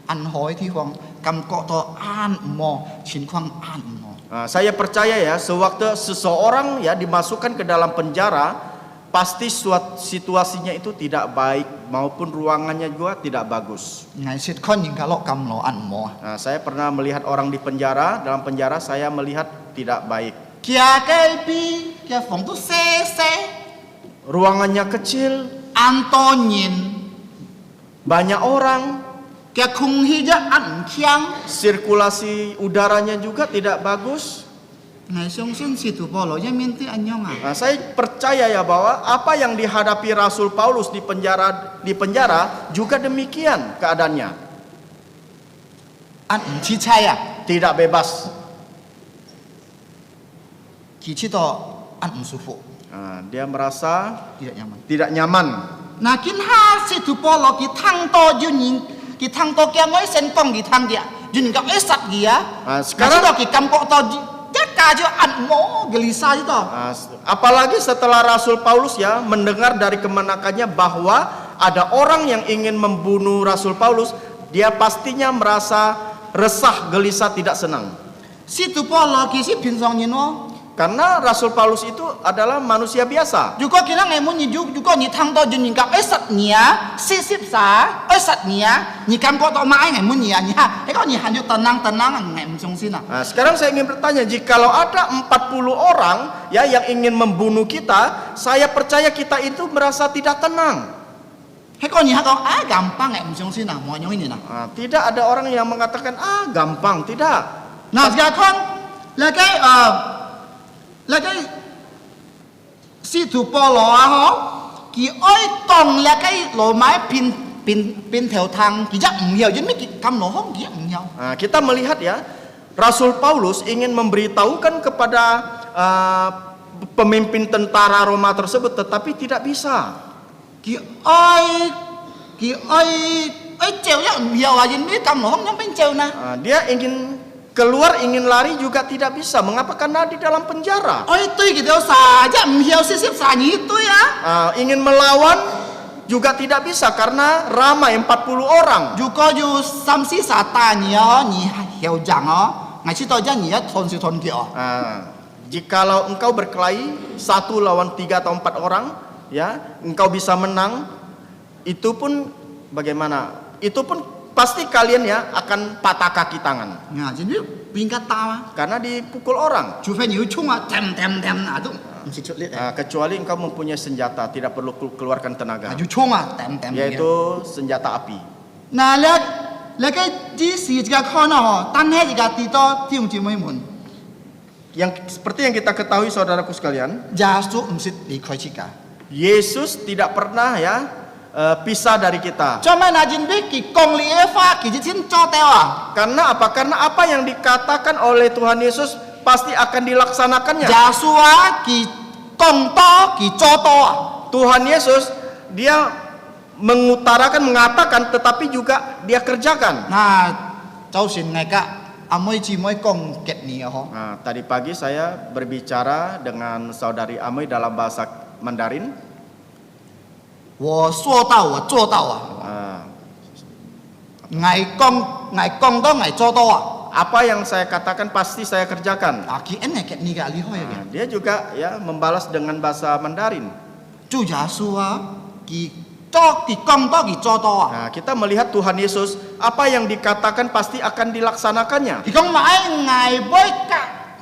ăn hỏi thì khoang cầm cọ to ăn mò chín khoang ăn mò. Saya percaya ya, sewaktu seseorang ya dimasukkan ke dalam penjara, pasti situasinya itu tidak baik maupun ruangannya juga tidak bagus. Saya pernah melihat orang di penjara, dalam penjara saya melihat tidak baik. Ruangannya kecil, banyak orang, sirkulasi udaranya juga tidak bagus. Saya percaya ya bahwa apa yang dihadapi Rasul Paulus di penjara juga demikian keadaannya. Tidak bebas. Dia merasa tidak nyaman. Sekarang apalagi setelah Rasul Paulus ya mendengar dari kemenakannya bahwa ada orang yang ingin membunuh Rasul Paulus, dia pastinya merasa resah, gelisah, tidak senang. Karena Rasul Paulus itu adalah manusia biasa. Sekarang saya ingin bertanya, jikalau ada 40 orang ya yang ingin membunuh kita, saya percaya kita itu merasa tidak tenang. Tidak ada orang yang mengatakan gampang, tidak. Là cái si thủ bò lò hả? Kỳ ơi tòng là cái lò máy pin theo thang kỳ chắc hiểu chứ mấy cái cầm lò không kỳ hiểu. Kita melihat ya, Rasul Paulus ingin memberitahukan kepada pemimpin tentara Roma tersebut, tetapi tidak bisa. Kỳ ơi treo chắc hiểu là gì mấy cầm lò không bên treo nè. Dia ingin keluar, ingin lari juga tidak bisa. Mengapa? Karena di dalam penjara. Ingin melawan juga tidak bisa karena ramai 40 orang. 如果有三四十大你哦，你校长哦，我知道这你要同时同脚。 Jikalau engkau berkelahi 1 lawan 3 atau 4 orang, ya, engkau bisa menang, itu pun bagaimana? Itu pun pasti kalian ya akan patah kaki tangan 啊，真係邊個打啊？ karena dipukul orang. 除非你要衝啊，掂啊都唔是出力啊， Kecuali engkau mempunyai senjata, tidak perlu keluarkan tenaga, 要衝啊，掂。 yaitu senjata api. 嗱，你嘅指示就看啊，但係而家啲多弟兄姊妹們， Yang seperti yang kita ketahui saudaraku sekalian, 耶穌唔是離開自家。 Yesus tidak pernah ya pisah dari kita. 做咩那真俾佢公理嘅話，佢就先做掉啊？ Karena apa? Karena apa yang dikatakan oleh Tuhan Yesus pasti akan dilaksanakannya. 耶穌啊，佢講多，佢做多啊。 Tuhan Yesus dia mengatakan tetapi juga dia kerjakan. 嗱，就算大家阿妹姊妹講極你啊，嗬。 Nah, tadi pagi saya berbicara dengan saudari Amoy dalam bahasa Mandarin. 我說到我做到啊， Ah, 我講多我做到啊。 apa yang saya katakan pasti saya kerjakan. 啊，佢誒極你嘅厲害 Nah, 嘅。 dia juga ya membalas dengan bahasa Mandarin. 主耶穌啊，佢講多佢做到啊。 Nah, kita melihat Tuhan Yesus, apa yang dikatakan pasti akan dilaksanakannya. 佢講買我會甲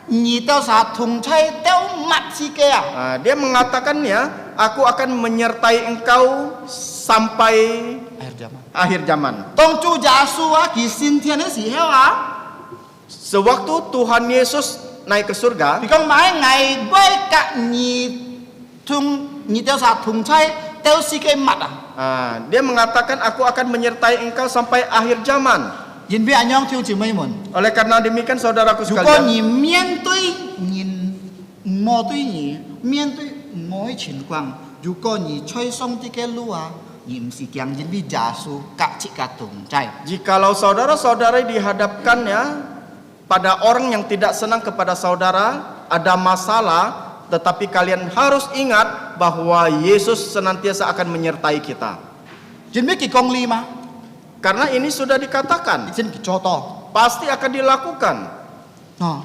你到啥同菜到乜事嘅啊？ Nah, dia mengatakan ya, aku akan menyertai engkau sampai akhir zaman. 當主耶穌啊，佢升天嘅時候啊， Sewaktu Tuhan Yesus naik ke surga, 佢講買我會甲你到啥同菜到事嘅乜啊？ dia mengatakan aku akan menyertai engkau sampai akhir zaman. 因為安樣弟兄姊妹們， Oleh karena demikian saudaraku 如果 sekalian, 你面對人冇對你面對某一情況，如果你吹上啲嘅路啊，你唔是講因為耶穌甲切甲同在。 jikalau saudara-saudara dihadapkan ya pada orang yang tidak senang kepada saudara, ada masalah, tetapi kalian harus ingat bahwa Yesus senantiasa akan menyertai kita. 因為佢講理嘛， Karena ini sudah dikatakan, 真佢做到。 pasti akan dilakukan. 哦，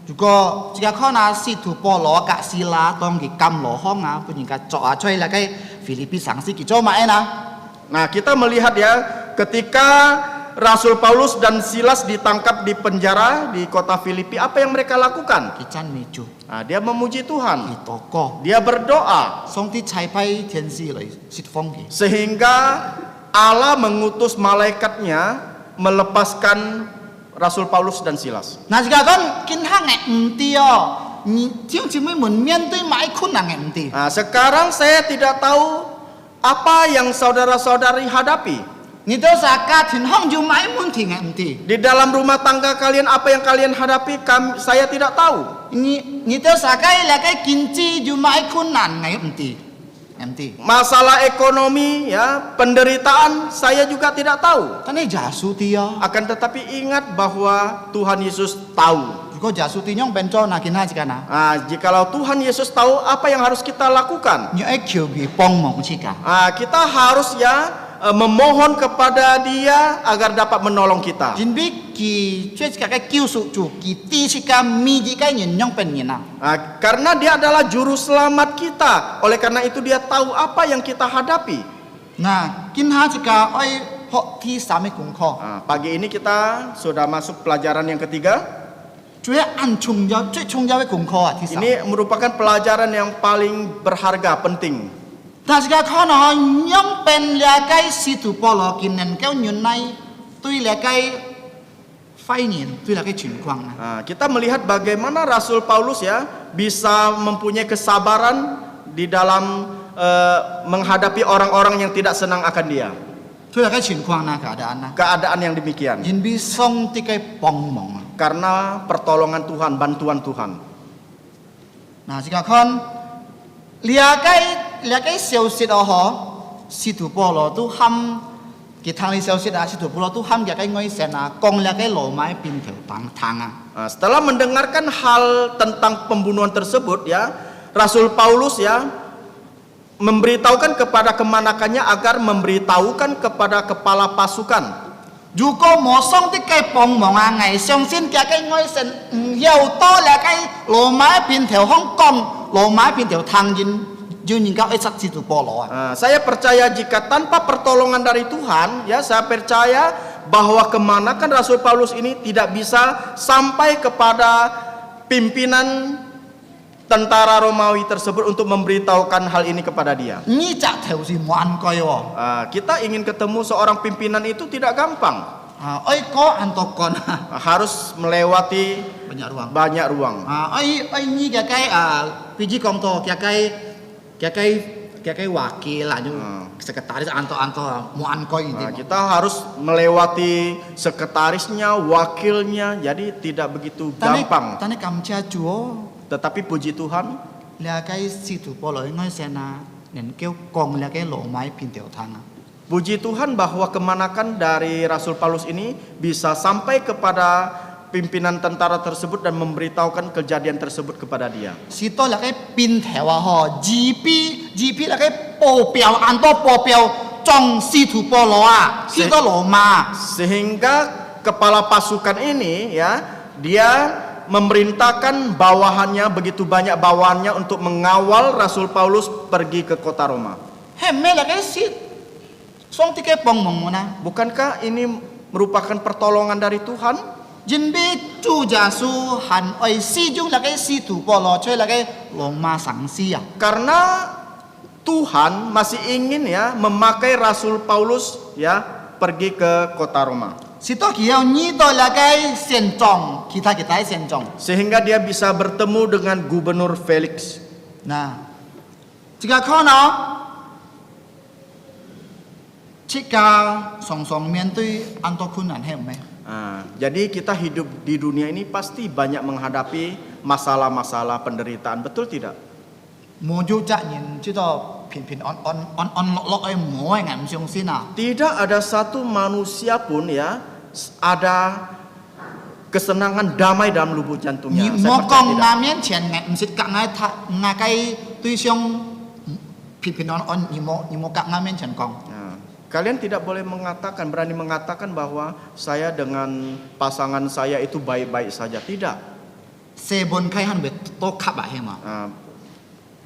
如果而家看下使徒保羅甲希拉當佢監羅康啊，本人家作下出嚟嘅腓立比城市佢做乜嘢啊？ Nah, kita melihat ya, ketika Rasul Paulus dan Silas ditangkap di penjara di kota Filipi, apa yang mereka lakukan? 佢真美主， Nah, dia memuji 佢 Tuhan, 禱告， dia berdoa 上帝差派天使嚟釋放佢。 sehingga Allah mengutus malaikatnya melepaskan Rasul Paulus dan Silas. 嗱，而家講見下嘅唔對哦，你弟兄姊妹們面對買困難嘅唔對。 Nah, sekarang saya tidak tahu apa yang saudara-saudari hadapi. 你到啥家庭可能要買問題嘅唔對。 Di dalam rumah tangga kalian apa yang kalian hadapi, saya tidak tahu. 你到啥家嚟嘅經濟要買困難嘅唔對，唔對。 Masalah ekonomi ya, penderitaan saya juga tidak tahu. 但係耶穌啲哦， Akan tetapi ingat bahwa Tuhan Yesus tahu. 如果耶穌啲用變咗嗱，見下時間啊， Nah, jikalau Tuhan Yesus tahu apa yang harus kita lakukan, 你要求佢幫忙時間。 kita harus ya memohon kepada Dia agar dapat menolong kita. 因為佢即係嘅救贖主，佢第一個咪嘅人用變人啊。 Karena Dia adalah juru selamat kita. Oleh karena itu Dia tahu apa yang kita hadapi. 嗱，見下時間愛學第三嘅功課， Pagi ini kita sudah masuk pelajaran yang ketiga. 最重要嘅功課啊，第三。 Ini merupakan pelajaran yang paling berharga, penting. 但係可能用變了嘅使徒保羅見能夠原來對了嘅肺炎對了嘅情況啊。 Kita melihat bagaimana Rasul Paulus ya bisa mempunyai kesabaran di dalam menghadapi orang-orang yang tidak senang akan dia. 對了嘅情況啊，Keadaan yang demikian. 因為上帝嘅幫忙啊。 Karena pertolongan Tuhan, bantuan Tuhan. 嗱，而家看了嘅消息哦，嗬，使徒保羅都喊佢聽啲消息啊，使徒保羅都喊了嘅外省啊，講了嘅羅馬邊條堂啊。 Setelah mendengarkan hal tentang pembunuhan tersebut ya, Rasul Paulus ya memberitahukan kepada kemanakannya agar memberitahukan kepada kepala pasukan. 如果冇上帝嘅幫忙啊，我相信嘅愛神唔要多嚟嘅羅馬邊條香港，羅馬邊條唐人，就能夠一直知道保羅啊。 Saya percaya jika tanpa pertolongan dari Tuhan, ya saya percaya bahwa kemanakan Rasul Paulus ini tidak bisa sampai kepada pimpinan tentara Romawi tersebut untuk memberitahukan hal ini kepada dia. 呢隻條是冇按計喎。 Kita ingin ketemu seorang pimpinan itu tidak gampang. 愛個按多幹啊， Harus melewati banyak ruang。 banyak ruang. 愛呢嘅比之講到嘅wakil lah, sekretaris anto mau按計ini. Kita harus melewati sekretarisnya, wakilnya, jadi tidak begitu gampang. Tane kamcia juo. Tetapi puji Tuhan, là cái sĩ thủ Phaolô nói xem là nên kêu con là cái lỗ máy pin tiểu thang. puji Tuhan bahwa kemanakan dari Rasul Paulus ini bisa sampai kepada pimpinan tentara tersebut dan memberitahukan kejadian tersebut kepada dia. Sito là cái pin theo ho GP là cái bộ biểu an to bộ biểu trong sĩ thủ Phaolô à, sito Roma. Sehingga kepala pasukan ini ya, dia memerintahkan bawahannya, begitu banyak bawahannya untuk mengawal Rasul Paulus pergi ke kota Roma. Hemme là cái sĩ song ti cái bong mong na. Bukankah ini merupakan pertolongan dari Tuhan? Jin bi chu gia su han oi si jung là cái sĩ thủ Phaolô chơi là cái Roma sang si à. Karena Tuhan masih ingin ya memakai Rasul Paulus ya pergi ke kota Roma. Sito kia ni to là cái xian zong, kita xian zong. Sehingga dia bisa bertemu dengan Gubernur Felix. Nah, jika kau nak, jika song-song mencari anto kunan hemme. Jadi kita hidup di dunia ini pasti banyak menghadapi masalah-masalah penderitaan, betul tidak? Mojo cak nyin, cito pin on lok mo ngam siung sina. Tidak ada satu manusia pun ya ada kesenangan damai dalam lubuk jantungnya. Ni Saya mo percaya kong tidak. namien cian ngam sit kak ngakai tui siung pin on ni mo kak namien cian kong. Kalian tidak boleh berani mengatakan bahwa saya dengan pasangan saya itu baik-baik saja. Tidak. Sebon kai han bet to kap ba hema.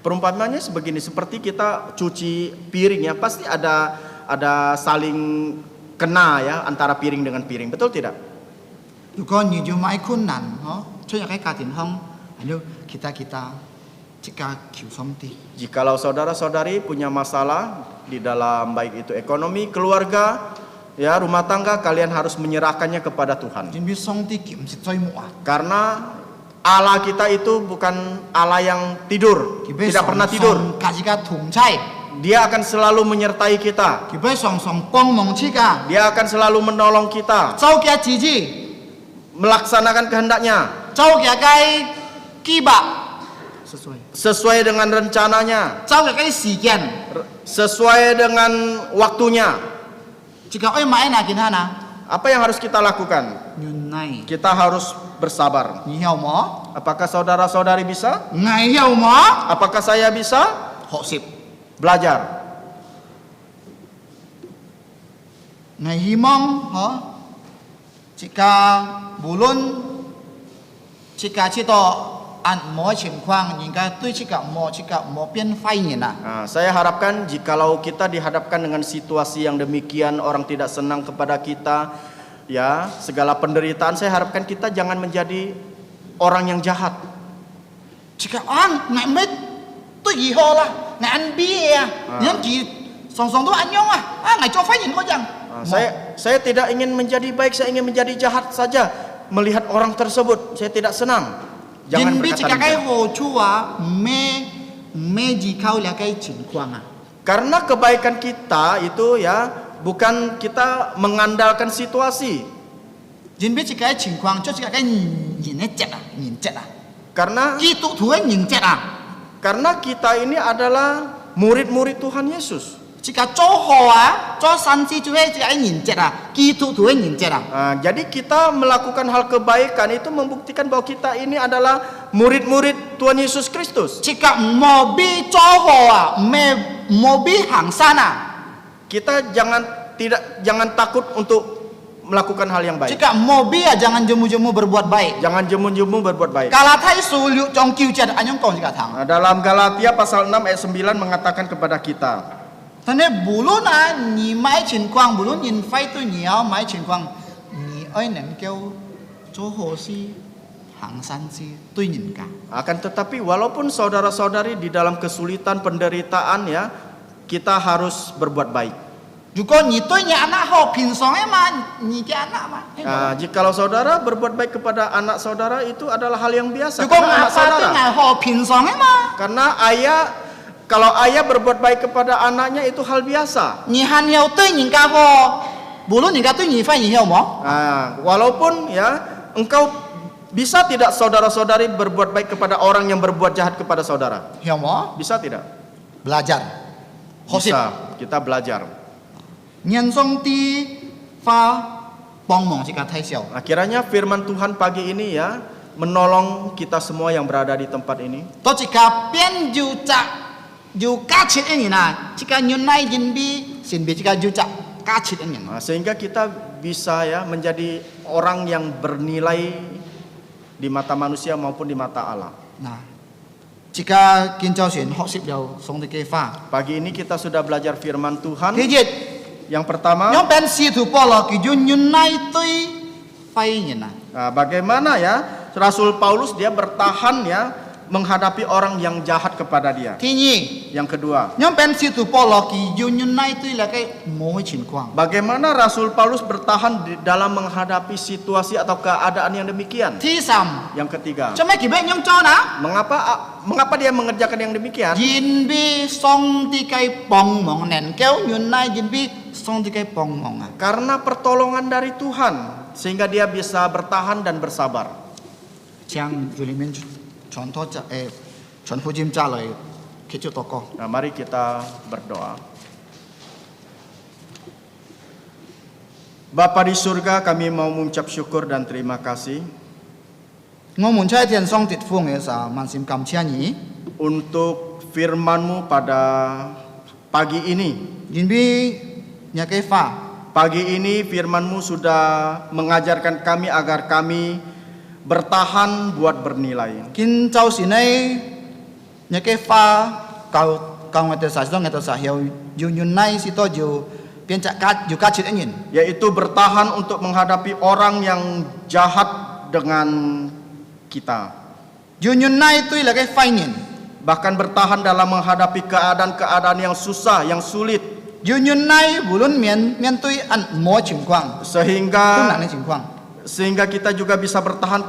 Perumpamannya sebegini, seperti kita cuci piring ya, pasti ada saling kena ya antara piring dengan piring, betul tidak? Juga ni cuma kunan, cuy kai katin hong, anu kita jika kiu somti. Jikalau saudara-saudari punya masalah di dalam baik itu ekonomi, keluarga, ya rumah tangga, kalian harus menyerahkannya kepada Tuhan. Jin bi somti kim sit coy mo. Karena Allah kita itu bukan Allah yang tidur, tidak pernah tidur. Kajika tung cai. Dia akan selalu menyertai kita. Kibai song pong mong cika. Dia akan selalu menolong kita, Zhou kia jiji. melaksanakan kehendaknya Zhou kia kai kiba. sesuai dengan rencananya, Zhou kia kai sikian. sesuai dengan waktunya. Jika oi mai na kinana. Apa yang harus kita lakukan? Nyunai. Kita harus bersabar. Ni hiao mo? Apakah saudara-saudari bisa? Ngai hiao mo? Apakah saya bisa? Hok sip. Belajar. Ngai himong, jika bulun, jika cito an mo chim kwang, jika tu jika mo pian fai ni na. Saya harapkan jikalau kita dihadapkan dengan situasi yang demikian, orang tidak senang kepada kita, ya segala penderitaan, saya harapkan kita jangan menjadi orang yang jahat. Jika an ngai met tu iho lah, ngai an bi ya, yang ki song tu an yong ngai coba fai ni kau jang. Saya tidak ingin menjadi baik, saya ingin menjadi jahat saja. Melihat orang tersebut, saya tidak senang. Jangan Jin bi berkata jika kai demikian. ho chua me ji kau lah kai chin kwang ah. Karena kebaikan kita itu ya bukan kita mengandalkan situasi. Jin bi jika chin kwang, cho jika kai yin jet ah. Karena Ki tu yin jet ah. Karena kita ini adalah murid-murid Tuhan Yesus. Jika coho cho san si cuy jika yin jet ah. Ki tu yin jet ah. Jadi kita melakukan hal kebaikan itu membuktikan bahwa kita ini adalah murid-murid Tuhan Yesus Kristus. Jika mo bi coho mobi hang sana. Kita jangan takut untuk melakukan hal yang baik. Jika mobi ya jangan jemu-jemu berbuat baik. Jangan jemu-jemu berbuat baik. Galatai sulu jong kiu jad anyong tong jika tang. Nah, dalam Galatia pasal 6 ayat 9 mengatakan kepada kita, Tane bulu na ni mai chin kwang bulu yin fai tu ni ao mai chin kwang ni oi nen kêu cho ho si hang san si tu yin ka. akan tetapi walaupun saudara-saudari di dalam kesulitan penderitaan ya, kita harus berbuat baik. Juga ni tu ni anak ho pin song ma ni ke anak ma. Nah, jikalau saudara berbuat baik kepada anak saudara itu adalah hal yang biasa. Juga Karena anak apa tu saudara. ngai ho pin song ma. Karena kalau ayah berbuat baik kepada anaknya itu hal biasa. Ni han hiao tu ni ka ho bulu ni ka tu ni fai ni hiao mo. Nah, walaupun ya engkau bisa tidak saudara-saudari berbuat baik kepada orang yang berbuat jahat kepada saudara? Hiao mo Bisa tidak? belajar. Hosip. Bisa. Kita belajar. Nyan song ti fa bong mong jika tai xiao. Nah, kiranya firman Tuhan pagi ini ya menolong kita semua yang berada di tempat ini. To jika pian ju ka chit ini na jika nyun nai jin bi sin bi jika ju ka chit ini. Nah, sehingga kita bisa ya menjadi orang yang bernilai di mata manusia maupun di mata Allah. Nah, jika kin chao xian ho sip liao song de ge fa. Pagi ini kita sudah belajar firman Tuhan. Ti jit Yang pertama, nyong pen si tu po lo ki ju nyun nai tui fai ni na. nah, bagaimana ya Rasul Paulus dia bertahan ya menghadapi orang yang jahat kepada dia. Ti ni Yang kedua, nyong pen si tu po lo ki ju nyun nai tui la kai mo hui chin kwang. bagaimana Rasul Paulus bertahan dalam menghadapi situasi atau keadaan yang demikian. Ti sam Yang ketiga, cho mai ki be nyong chao na. mengapa dia mengerjakan yang demikian? Jin bi song ti kai bong mong nen kêu nyun nai jin bi song ti kai bong mong a. Karena pertolongan dari Tuhan sehingga dia bisa bertahan dan bersabar. Chiang yu li men chuan to cha chuan fu jim cha lai ke chu to ko. Nah, mari kita berdoa. Bapa di surga, kami mau mengucap syukur dan terima kasih Ngo mun chai tian song tit fung e sa man sim kam chia ni. untuk firman-Mu pada pagi ini. Jin bi nya kai fa. Pagi ini firman-Mu sudah mengajarkan kami agar kami bertahan buat bernilai. Kin chao si nai nya kai fa kau kau ngate sa dong ngate sa hiao yu nyun nai si to ju pian cha ka ju ka chit angin. Yaitu bertahan untuk menghadapi orang yang jahat dengan kita. Yu nyun nai tui la kai fai ngin. Bahkan bertahan dalam menghadapi keadaan-keadaan yang susah, yang sulit. Yu nyun nai bulun mian tui an mo chim kwang. Tu na ni chim kwang. Sehingga kita juga bisa bertahan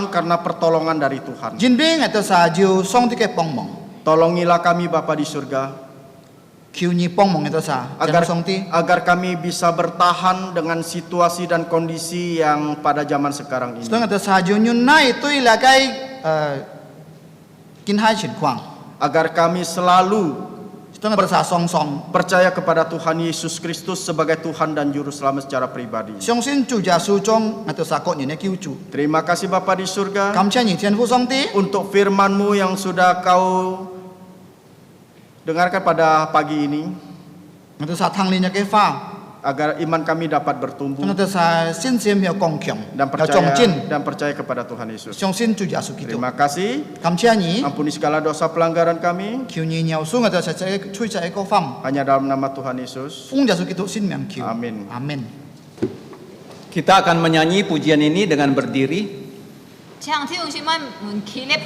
karena pertolongan dari Tuhan. Jin bi ngate sa ju song ti kai bong mong. Tolongilah kami Bapa di surga Kiu ni pong mong ito sa agar song ti. agar kami bisa bertahan dengan situasi dan kondisi yang pada zaman sekarang ini. Setengah ito sa junyun na ito ilagay kinhay chin kwang. Agar kami selalu Setengah ito sa song song. percaya kepada Tuhan Yesus Kristus sebagai Tuhan dan Juru Selamat secara pribadi. Siong sin chu ja su chong ito sa kot ni na kiu chu. Terima kasih Bapa di surga Kam chen ni tian fu song ti. untuk firman-Mu yang sudah Kau dengarkan pada pagi ini, Ito sa thang lin kay fa. agar iman kami dapat bertumbuh Ito sa sin sim hiao kong kyong. dan Chong chin. percaya kepada Tuhan Yesus. Siong sin chu ja su kito. Terima kasih. Kam chen ni Ampuni segala dosa pelanggaran kami kiu ni nyao su ito sa chui sa ko fam. hanya dalam nama Tuhan Yesus. Fung ja su kito sin miang kiu. Amin. Amin. Kita akan menyanyi pujian ini dengan berdiri. Chang thiu si man mun kilip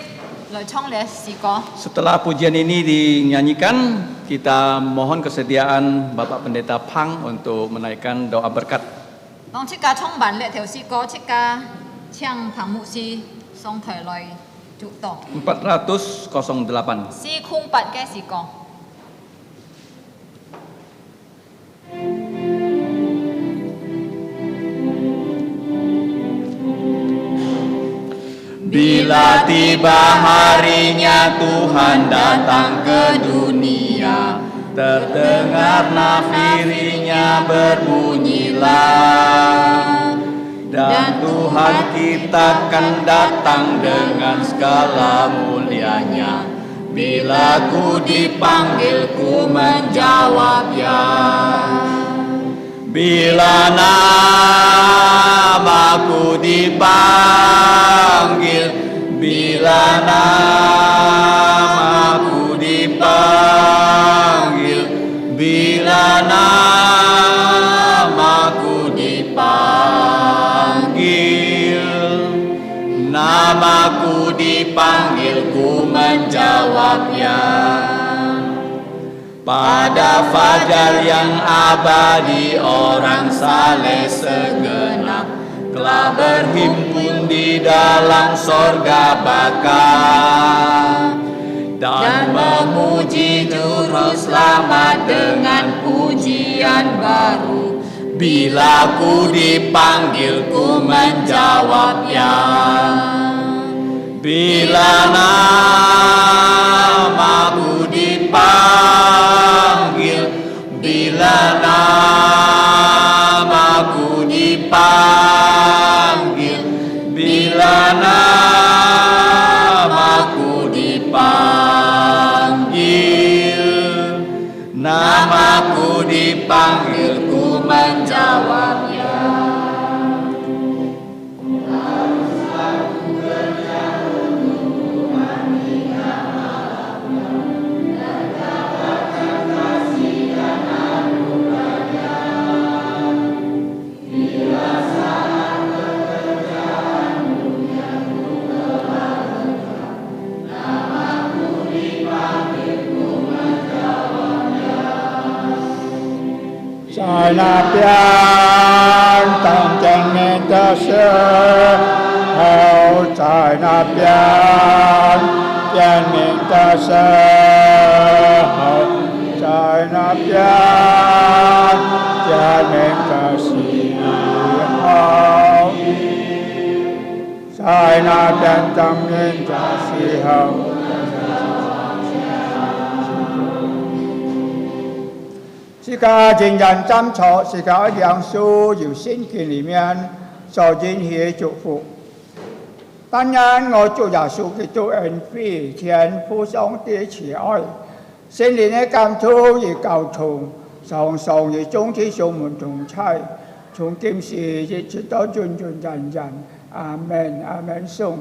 lo chong le si ko. Setelah pujian ini dinyanyikan, kita mohon kesediaan Bapak Pendeta Pang untuk menaikkan doa berkat. Dong chika chong ban le theo si ko chika chang phang mu si song thai loi chu to. 408. Si khung pat ke si ko. Bila tiba harinya Tuhan datang ke dunia, terdengar nafirinya berbunyilah. Dan Tuhan kita akan datang dengan segala mulianya, Bila ku dipanggil ku menjawab ya. Bila namaku dipanggil, bila namaku dipanggil, bila namaku dipanggil, namaku dipanggil ku menjawab ya. Pada fajar yang abadi orang saleh segenap telah berhimpun di dalam sorga baka dan memuji Juru Selamat dengan pujian baru. Bila ku dipanggil ku menjawab ya. Bila namaku dipanggil, bila namaku dipanggil, bila namaku dipanggil, namaku dipanggil ku menjawab ya.在那边等见你的时候，在那边见你的时候，在那边见你的时候，在那边等你的时候。是个人人站错，是个梁树由圣经里面所引起祝福。当然，我主耶稣基督恩惠、天父上帝慈愛、聖靈的感觸與交通，常常與眾弟兄們同在，從今時一直到永永遠遠。阿門，阿門，頌。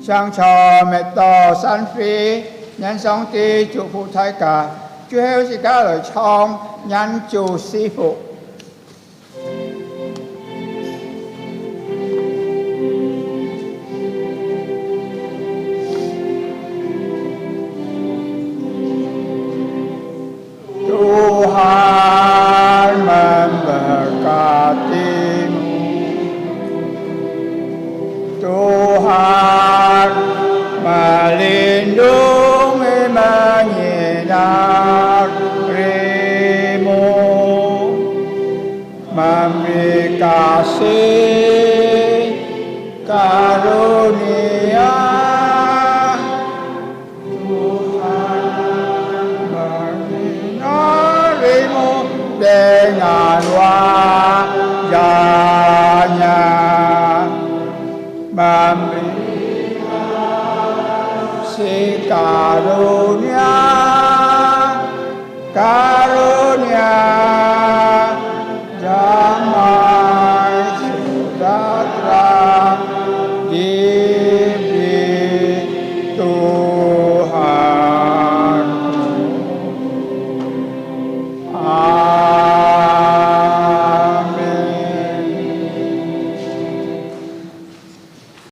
上朝滅道山飛，願上帝祝福大家。最後是家來唱願主賜福。Tuhan memberkatimu, Tuhan melindungi menyinarimu, memberi kasih karunia. Dengan wajahnya memberi si karunia